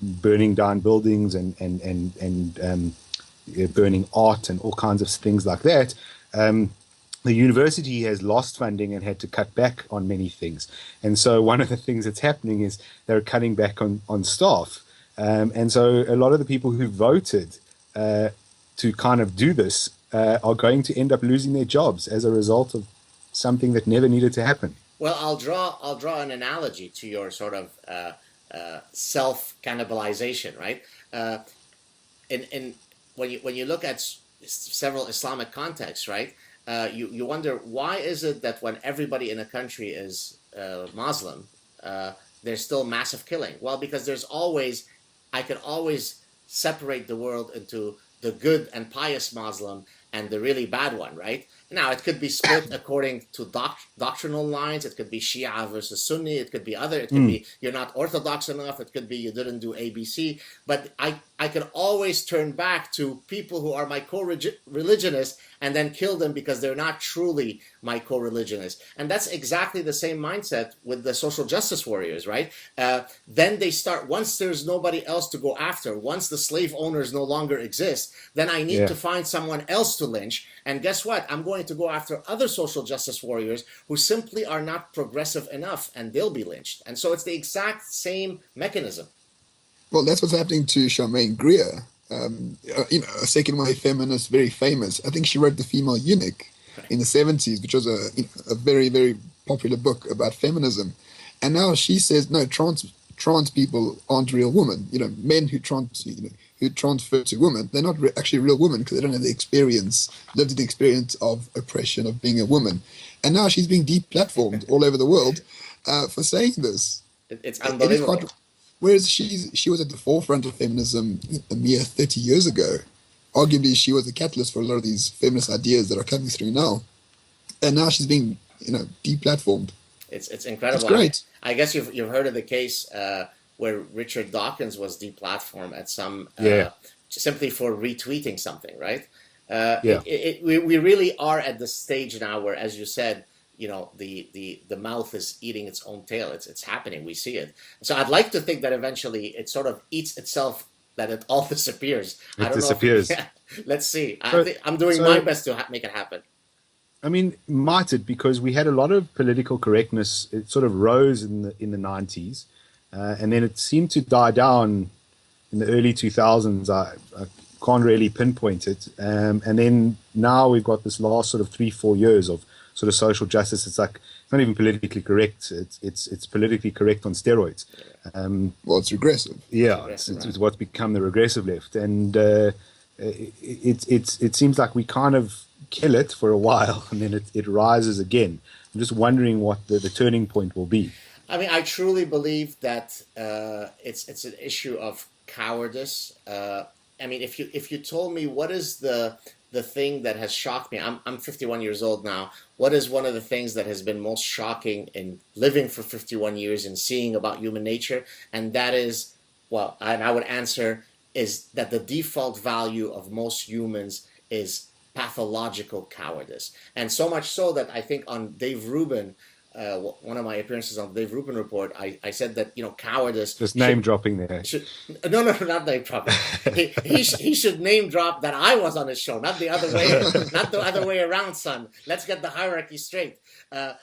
burning down buildings and burning art and all kinds of things like that, the university has lost funding and had to cut back on many things. And so one of the things that's happening is they're cutting back on staff. And so a lot of the people who voted to kind of do this are going to end up losing their jobs as a result of something that never needed to happen. Well, I'll draw an analogy to your sort of self-cannibalization, right? When you look at several Islamic contexts, right? You wonder, why is it that when everybody in a country is Muslim, there's still massive killing? Well, because I can always separate the world into the good and pious Muslim and the really bad one, right? Now, it could be split according to doctrinal lines. It could be Shia versus Sunni. It could be other. It could be you're not orthodox enough. It could be you didn't do ABC. But I can always turn back to people who are my co-religionists and then kill them because they're not truly my co-religionists. And that's exactly the same mindset with the social justice warriors, right? Then they start, once there's nobody else to go after, once the slave owners no longer exist, then I need to find someone else to lynch. And guess what? I'm going to go after other social justice warriors who simply are not progressive enough, and they'll be lynched. And so it's the exact same mechanism. Well, that's what's happening to Charmaine Greer, a second wave feminist, very famous. I think she wrote The Female Eunuch in the 70s, which was a very, very popular book about feminism. And now she says, no, trans people aren't real women. Men who transfer to women, they're not actually real women because they don't have the lived experience of oppression of being a woman. And now she's being deplatformed all over the world for saying this. It's unbelievable. Whereas she was at the forefront of feminism a mere 30 years ago. Arguably, she was the catalyst for a lot of these feminist ideas that are coming through now. And now she's being, deplatformed. It's incredible. It's great. I guess you've heard of the case where Richard Dawkins was deplatformed at some simply for retweeting something, right? We really are at the stage now where, as you said, the mouth is eating its own tail. It's happening. We see it. So I'd like to think that eventually it sort of eats itself, that it all disappears. It I don't disappears. know. Yeah, let's see. So- I'm doing so- my best to make it happen. I mean, might it? Because we had a lot of political correctness. It sort of rose in the 90s, and then it seemed to die down in the early 2000s. I can't really pinpoint it. And then now we've got this last sort of 3-4 years of sort of social justice. It's like it's not even politically correct. It's politically correct on steroids. Well, it's regressive. Yeah, Regressive, it's what's become the regressive left, and it seems like we kind of kill it for a while, and then it rises again. I'm just wondering what the turning point will be. I mean, I truly believe that it's an issue of cowardice. I mean, if you told me what is the thing that has shocked me, I'm 51 years old now. What is one of the things that has been most shocking in living for 51 years and seeing about human nature? And that is, well, and I would answer, is that the default value of most humans is pathological cowardice. And so much so that I think on Dave Rubin, one of my appearances on the Dave Rubin report, I said that, cowardice. Just name dropping there. No, not name dropping. He should name drop that I was on his show, not the other way around, son. Let's get the hierarchy straight. But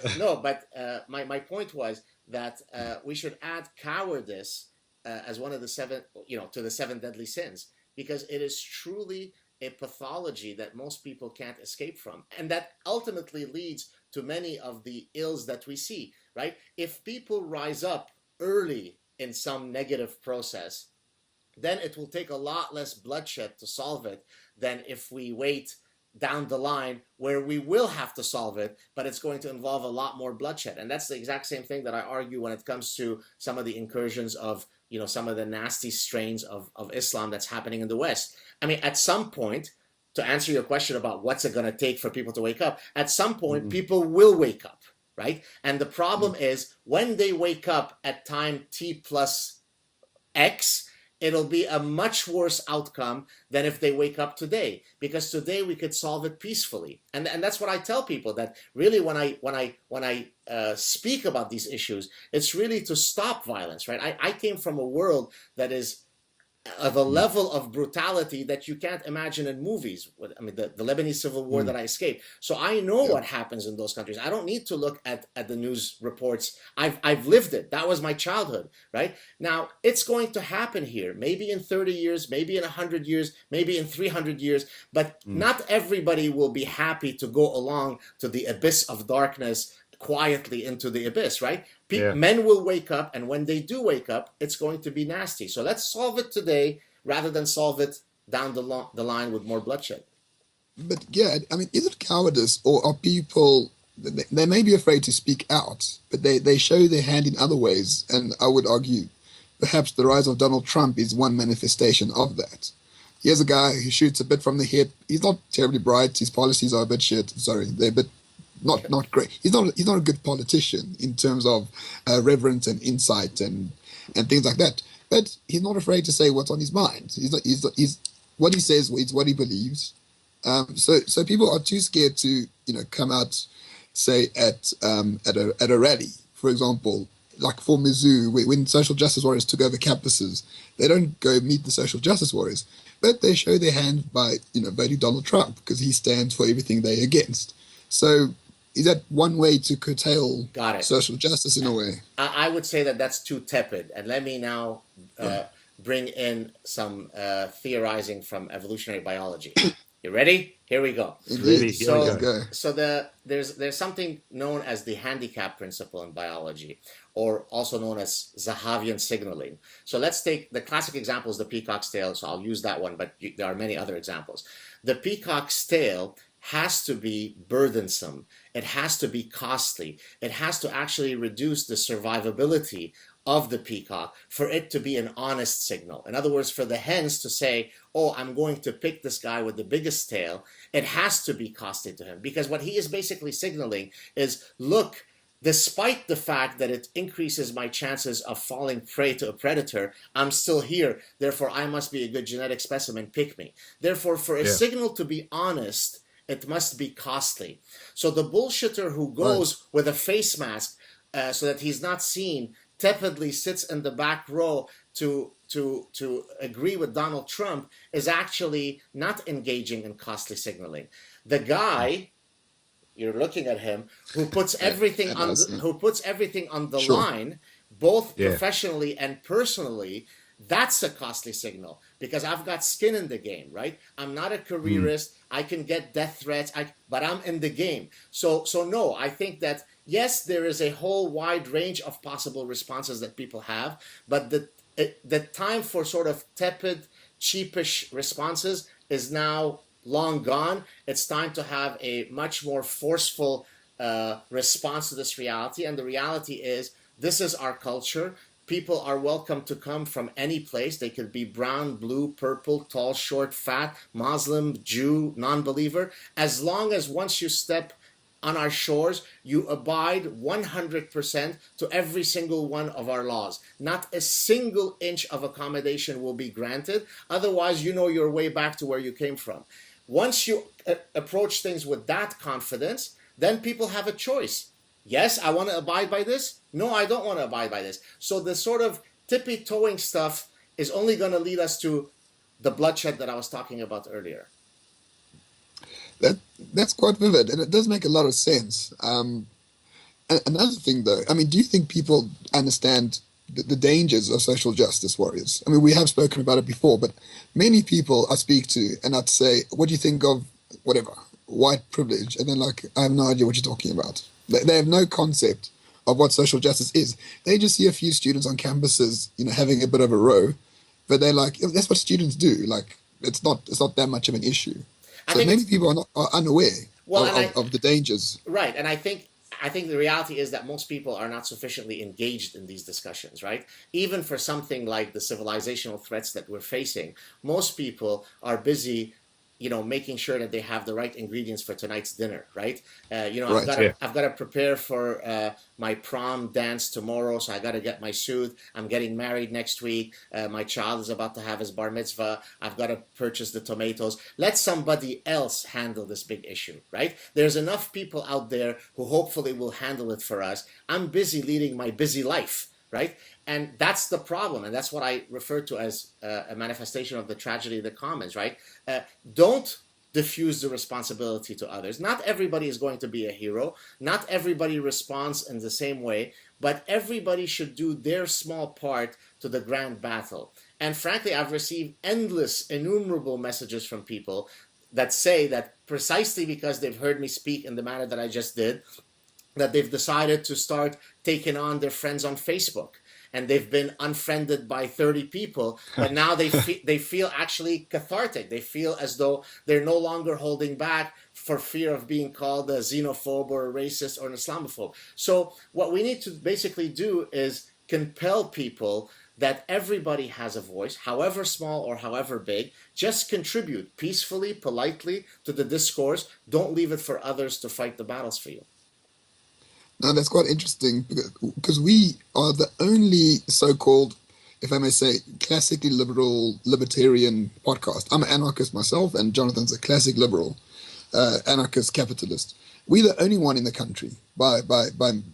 my point was that we should add cowardice as one of the seven, to the 7 deadly sins, because it is truly a pathology that most people can't escape from, and that ultimately leads to many of the ills that we see, right? If people rise up early in some negative process, then it will take a lot less bloodshed to solve it than if we wait down the line where we will have to solve it, but it's going to involve a lot more bloodshed. And that's the exact same thing that I argue when it comes to some of the incursions of, some of the nasty strains of Islam that's happening in the West. I mean, at some point, to answer your question about what's it going to take for people to wake up, at some point, people will wake up, right? And the problem is when they wake up at time T plus X, it'll be a much worse outcome than if they wake up today, because today we could solve it peacefully. And that's what I tell people, that really when I speak about these issues, it's really to stop violence, right? I came from a world that is of a level of brutality that you can't imagine in movies. I mean, the Lebanese civil war that I escaped. So I know what happens in those countries. I don't need to look at the news reports. I've lived it. That was my childhood, right? Now, it's going to happen here, maybe in 30 years, maybe in 100 years, maybe in 300 years, but not everybody will be happy to go along to the abyss of darkness quietly into the abyss, right? Men will wake up, and when they do wake up, it's going to be nasty. So let's solve it today rather than solve it down the line with more bloodshed. But yeah, I mean, is it cowardice, or are people, they may be afraid to speak out, but they show their hand in other ways? And I would argue perhaps the rise of Donald Trump is one manifestation of that. Here's a guy who shoots a bit from the hip. He's not terribly bright. His policies are a bit shit. Sorry, they're a bit not great. He's not a good politician in terms of reverence and insight and things like that. But he's not afraid to say what's on his mind. He's what he says is what he believes. So people are too scared to come out, say at a rally, for example, like for Mizzou, when social justice warriors took over campuses. They don't go meet the social justice warriors, but they show their hand by voting Donald Trump because he stands for everything they're against. So is that one way to curtail social justice in a way? I would say that that's too tepid. And let me now bring in some theorizing from evolutionary biology. You ready? Here we go. Indeed. So there's something known as the handicap principle in biology, or also known as Zahavian signaling. So let's take the classic example is the peacock's tail. So I'll use that one, but there are many other examples. The peacock's tail has to be burdensome. It has to be costly. It has to actually reduce the survivability of the peacock for it to be an honest signal. In other words, for the hens to say, oh, I'm going to pick this guy with the biggest tail, it has to be costly to him, because what he is basically signaling is, look, despite the fact that it increases my chances of falling prey to a predator, I'm still here. Therefore, I must be a good genetic specimen. Pick me. Therefore, for a signal to be honest, it must be costly. So the bullshitter who goes with a face mask so that he's not seen, tepidly sits in the back row to agree with Donald Trump, is actually not engaging in costly signaling. The guy, you're looking at him, who puts everything on the line, both professionally and personally, that's a costly signal, because I've got skin in the game, right? I'm not a careerist. I can get death threats, but I'm in the game. So no, I think that, yes, there is a whole wide range of possible responses that people have, but the time for sort of tepid, cheapish responses is now long gone. It's time to have a much more forceful response to this reality. And the reality is, this is our culture. People are welcome to come from any place. They could be brown, blue, purple, tall, short, fat, Muslim, Jew, non-believer. As long as once you step on our shores, you abide 100% to every single one of our laws. Not a single inch of accommodation will be granted. Otherwise, you know your way back to where you came from. Once you approach things with that confidence, then people have a choice. Yes, I want to abide by this. No, I don't want to abide by this. So the sort of tippy-toeing stuff is only going to lead us to the bloodshed that I was talking about earlier. That's quite vivid, and it does make a lot of sense. Another thing, though, I mean, do you think people understand the dangers of social justice warriors? I mean, we have spoken about it before, but many people I speak to and I'd say, what do you think of whatever, white privilege? And then like, I have no idea what you're talking about. They have no concept of what social justice is. They just see a few students on campuses, having a bit of a row, but they're like, that's what students do. Like, it's not that much of an issue. So many people are unaware of the dangers. Right, and I think the reality is that most people are not sufficiently engaged in these discussions, right? Even for something like the civilizational threats that we're facing, most people are busy, making sure that they have the right ingredients for tonight's dinner, right? I've got to prepare for my prom dance tomorrow, so I got to get my suit. I'm getting married next week. My child is about to have his bar mitzvah. I've got to purchase the tomatoes. Let somebody else handle this big issue, right? There's enough people out there who hopefully will handle it for us. I'm busy leading my busy life, right? And that's the problem, and that's what I refer to as a manifestation of the tragedy of the commons, right? Don't diffuse the responsibility to others. Not everybody is going to be a hero. Not everybody responds in the same way, but everybody should do their small part to the grand battle. And frankly, I've received innumerable messages from people that say that precisely because they've heard me speak in the manner that I just did, that they've decided to start taking on their friends on Facebook. And they've been unfriended by 30 people, but now they feel actually cathartic. They feel as though they're no longer holding back for fear of being called a xenophobe or a racist or an Islamophobe. So what we need to basically do is compel people that everybody has a voice, however small or however big. Just contribute peacefully, politely to the discourse. Don't leave it for others to fight the battles for you. Now, that's quite interesting because we are the only so-called, if I may say, classically liberal libertarian podcast. I'm an anarchist myself, and Jonathan's a classic liberal, anarchist capitalist. We're the only one in the country by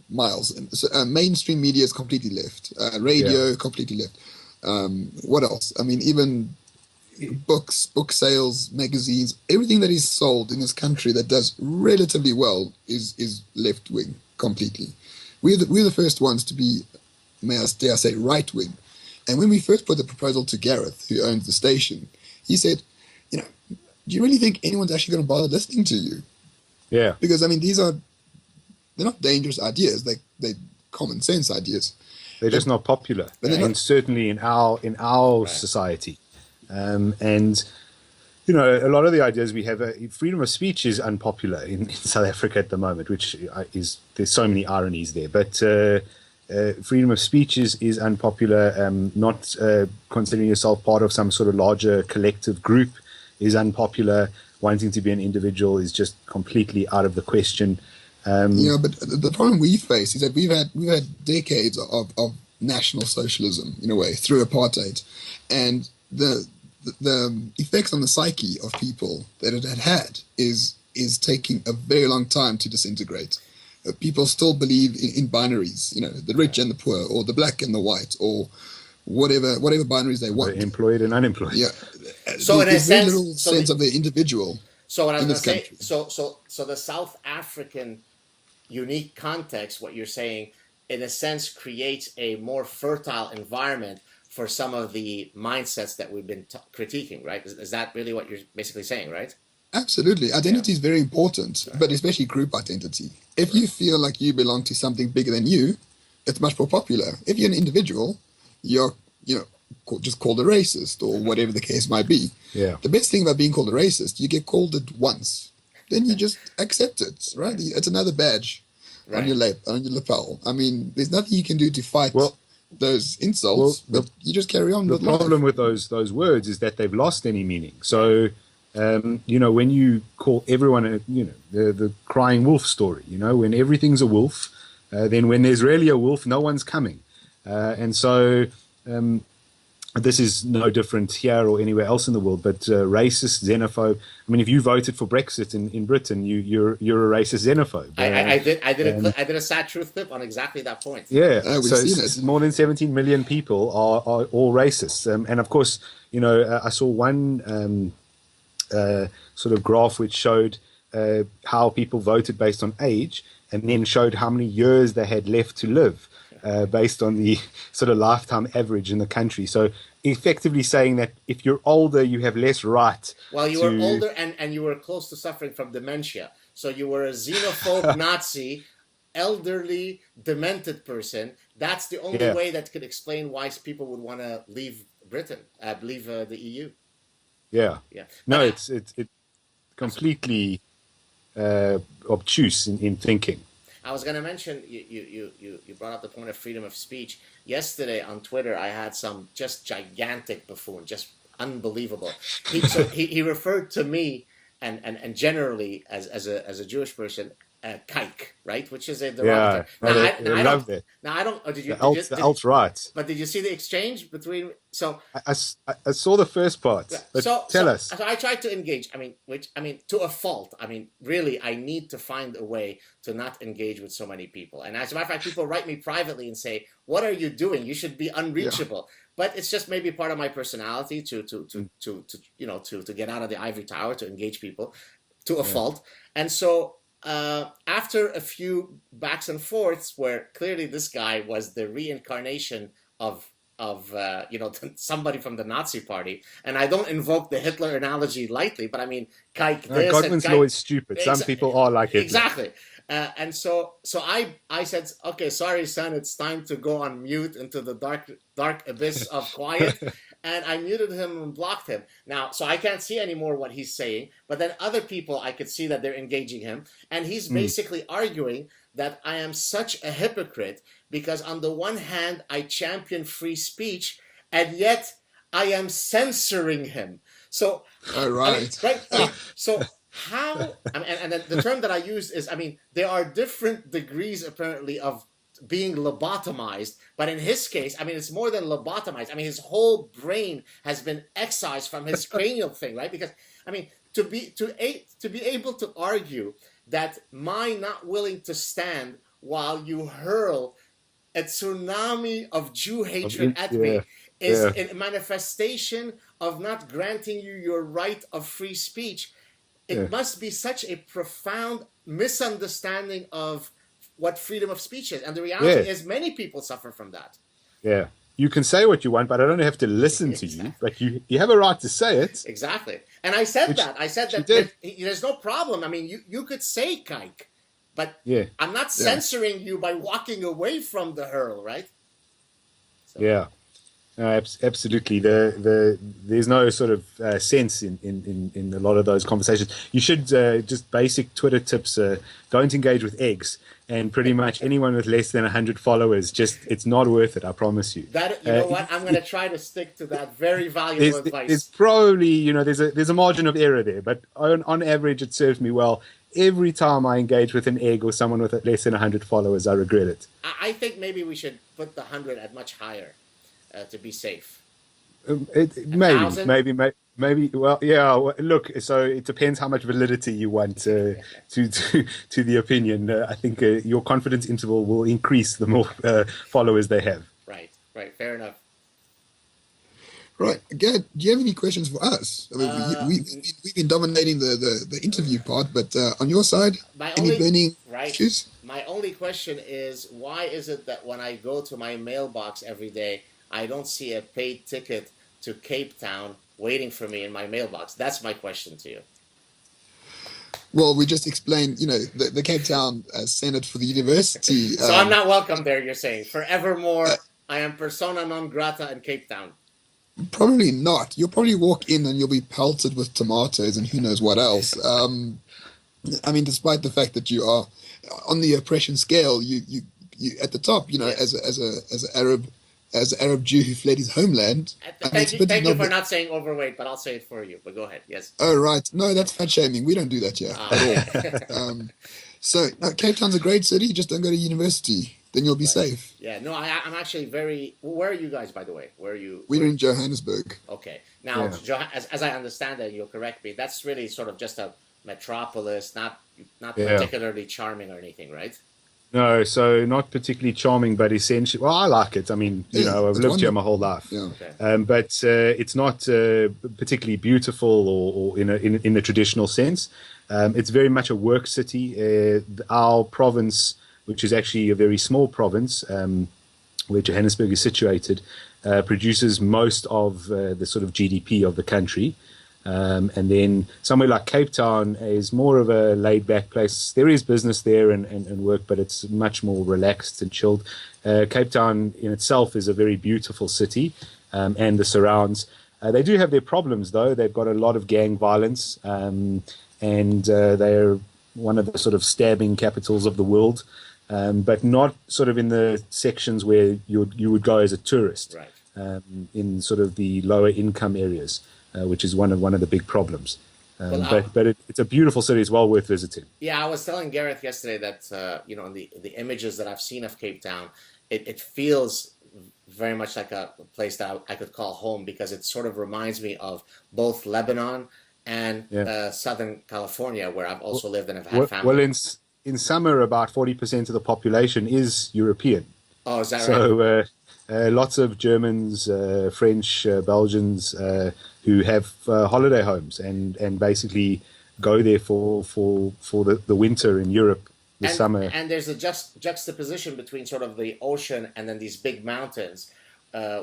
miles. And so, mainstream media is completely left. Radio, completely left. What else? I mean, even books, book sales, magazines, everything that is sold in this country that does relatively well is left-wing. Completely. We're the first ones to be, dare I say, right-wing. And when we first put the proposal to Gareth, who owns the station, he said, do you really think anyone's actually going to bother listening to you? Yeah. Because, I mean, they're not dangerous ideas. They're common sense ideas. They're just not popular. And certainly in our society. And a lot of the ideas we have, freedom of speech is unpopular in South Africa at the moment, which there's so many ironies there. But freedom of speech is unpopular. Not considering yourself part of some sort of larger collective group is unpopular. Wanting to be an individual is just completely out of the question. But the problem we face is that we've had decades of national socialism in a way through apartheid, and the effects on the psyche of people that it had is is taking a very long time to disintegrate. People still believe in binaries, the rich and the poor, or the black and the white, or whatever binaries they want. Employed and unemployed. Yeah. So in a there's very sense, little sense of the individual so what I was in going this to say, country. so the South African unique context, what you're saying, in a sense, creates a more fertile environment for some of the mindsets that we've been critiquing, right? Is that really what you're basically saying, right? Absolutely. Identity is very important, but especially group identity. If you feel like you belong to something bigger than you, it's much more popular. If you're an individual, you're, just called a racist or whatever the case might be. Yeah. The best thing about being called a racist, you get called it once. Then you just accept it, right? It's another badge on your lapel. I mean, there's nothing you can do to fight those insults, but you just carry on with life. The problem with those words is that they've lost any meaning. So, when you call everyone, the crying wolf story, when everything's a wolf, then when there's really a wolf, no one's coming. And so this is no different here or anywhere else in the world, but racist, xenophobe. I mean, if you voted for Brexit in Britain, you're a racist xenophobe. I did a sad truth clip on exactly that point. Yeah, we've seen it. More than 17 million people are all racists. And of course, I saw one sort of graph which showed how people voted based on age, and then showed how many years they had left to live. Based on the sort of lifetime average in the country. So effectively saying that if you're older, you have less right. Well, you were older and you were close to suffering from dementia. So you were a xenophobe Nazi, elderly, demented person. That's the only way that could explain why people would want to leave Britain, leave the EU. Yeah. Yeah. No, it's completely obtuse in thinking. I was going to mention, you brought up the point of freedom of speech. Yesterday on Twitter, I had some just gigantic buffoon, just unbelievable. He referred to me and generally as a Jewish person, kike, right? Which is a derogatory. I love that. Now I don't. Oh, did you? The alt-right. But did you see the exchange between? So I saw the first part. But tell us. So I tried to engage. To a fault. Really, I need to find a way to not engage with so many people. And as a matter of fact, people write me privately and say, "What are you doing? You should be unreachable." Yeah. But it's just maybe part of my personality to get out of the ivory tower, to engage people to a fault. And so after a few backs and forths, where clearly this guy was the reincarnation of somebody from the Nazi party, and I don't invoke the Hitler analogy lightly, but kike this. Godwin's law is stupid. Some people are like Hitler. Exactly. And so I said, okay, sorry, son, it's time to go on mute into the dark abyss of quiet. And I muted him and blocked him. Now, so I can't see anymore what he's saying, but then other people, I could see that they're engaging him. And he's basically arguing that I am such a hypocrite because on the one hand, I champion free speech, and yet I am censoring him. So, all right. So how, and then the term that I used is, there are different degrees apparently of being lobotomized, but in his case, it's more than lobotomized. His whole brain has been excised from his cranial thing, right? Because to be able to argue that my not willing to stand while you hurl a tsunami of Jew hatred at me is a manifestation of not granting you your right of free speech. It must be such a profound misunderstanding of what freedom of speech is. And the reality is many people suffer from that. Yeah. You can say what you want, but I don't have to listen to you. Like you have a right to say it. Exactly. And I said that. I said that there's no problem. You could say kike, but I'm not censoring you by walking away from the hurl, right? So. Yeah. No, absolutely. There's no sort of sense in a lot of those conversations. You should just basic Twitter tips. Don't engage with eggs, and pretty much anyone with less than 100 followers. It's not worth it. I promise you. That what I'm going to try to stick to that very valuable advice. There's probably there's a margin of error there, but on average it serves me well. Every time I engage with an egg or someone with less than 100 followers, I regret it. I think maybe we should put the 100 at much higher. To be safe. Maybe. Well, yeah. Look, so it depends how much validity you want to the opinion. I think your confidence interval will increase the more followers they have. Right. Fair enough. Right, Gad, do you have any questions for us? I mean, we've been dominating the interview part, but on your side, any burning issues? My only question is, why is it that when I go to my mailbox every day, I don't see a paid ticket to Cape Town waiting for me in my mailbox? That's my question to you. Well, we just explained, the Cape Town Senate for the university. So I'm not welcome there, you're saying. Forevermore, I am persona non grata in Cape Town. Probably not. You'll probably walk in and you'll be pelted with tomatoes and who knows what else. I mean, despite the fact that you are on the oppression scale, you at the top, Yes. as an Arab Jew who fled his homeland. Thank you for not saying overweight, but I'll say it for you. But go ahead. Yes. Oh, right. No, that's fat shaming. We don't do that here at all. So Cape Town's a great city. Just don't go to university. Then you'll be safe. Yeah. No, I'm actually very. Where are you guys, by the way? Where are you? We're in Johannesburg. Okay. Now, as I understand it, you'll correct me. That's really sort of just a metropolis, not particularly charming or anything, right? No, so not particularly charming, but essentially, well, I like it. I mean, I've lived here my whole life, but it's not particularly beautiful or in the traditional sense. It's very much a work city. Our province, which is actually a very small province, where Johannesburg is situated, produces most of the sort of GDP of the country. And then somewhere like Cape Town is more of a laid-back place. There is business there and work, but it's much more relaxed and chilled. Cape Town in itself is a very beautiful city, and the surrounds. They do have their problems, though. They've got a lot of gang violence, and they're one of the sort of stabbing capitals of the world, but not sort of in the sections where you would go as a tourist, right. In sort of the lower income areas. Which is one of the big problems. But it's a beautiful city. It's well worth visiting. Yeah, I was telling Gareth yesterday that in the images that I've seen of Cape Town, it feels very much like a place that I could call home, because it sort of reminds me of both Lebanon and Southern California, where I've also lived and have had family. Well, in summer, about 40% of the population is European. Oh, is that right? So lots of Germans, French, Belgians who have holiday homes and basically go there for the winter in Europe, the summer. And there's a juxtaposition between sort of the ocean and then these big mountains,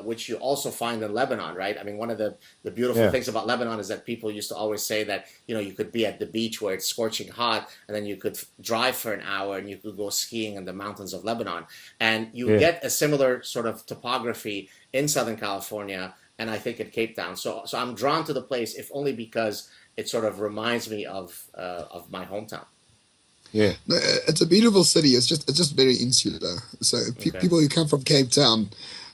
which you also find in Lebanon, right? I mean, one of the beautiful things about Lebanon is that people used to always say that, you could be at the beach where it's scorching hot, and then you could drive for an hour and you could go skiing in the mountains of Lebanon. And you get a similar sort of topography in Southern California, and I think at Cape Town. So I'm drawn to the place, if only because it sort of reminds me of my hometown. Yeah, no, it's a beautiful city. It's just very insular. So people who come from Cape Town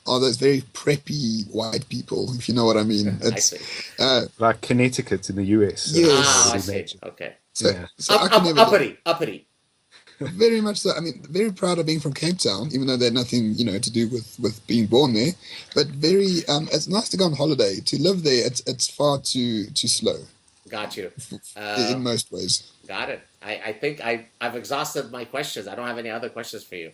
are those very preppy white people, if you know what I mean. It's, I see. Like Connecticut in the US. Yes. I see. Okay. So Uppity. Very much so. I mean, very proud of being from Cape Town, even though they had nothing, to do with being born there. But very, it's nice to go on holiday. To live there, it's far too slow. Got you. In most ways. Got it. I think I've exhausted my questions. I don't have any other questions for you.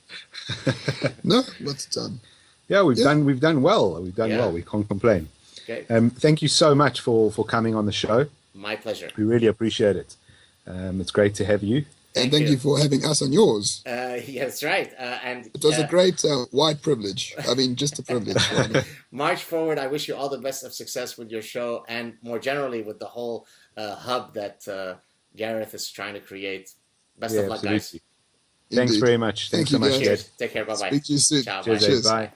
No, that's done. Yeah, we've done well. We've done well. We can't complain. Okay. Thank you so much for coming on the show. My pleasure. We really appreciate it. It's great to have you. And thank you for having us on yours. Yes, right. And it was a great white privilege. I mean, just a privilege. March forward. I wish you all the best of success with your show, and more generally with the whole hub that Gareth is trying to create. Best of luck, guys. Thanks very much. Thanks so much. Cheers. Take care. Bye-bye. Speak to you soon. Ciao. Cheers. Bye. Bye.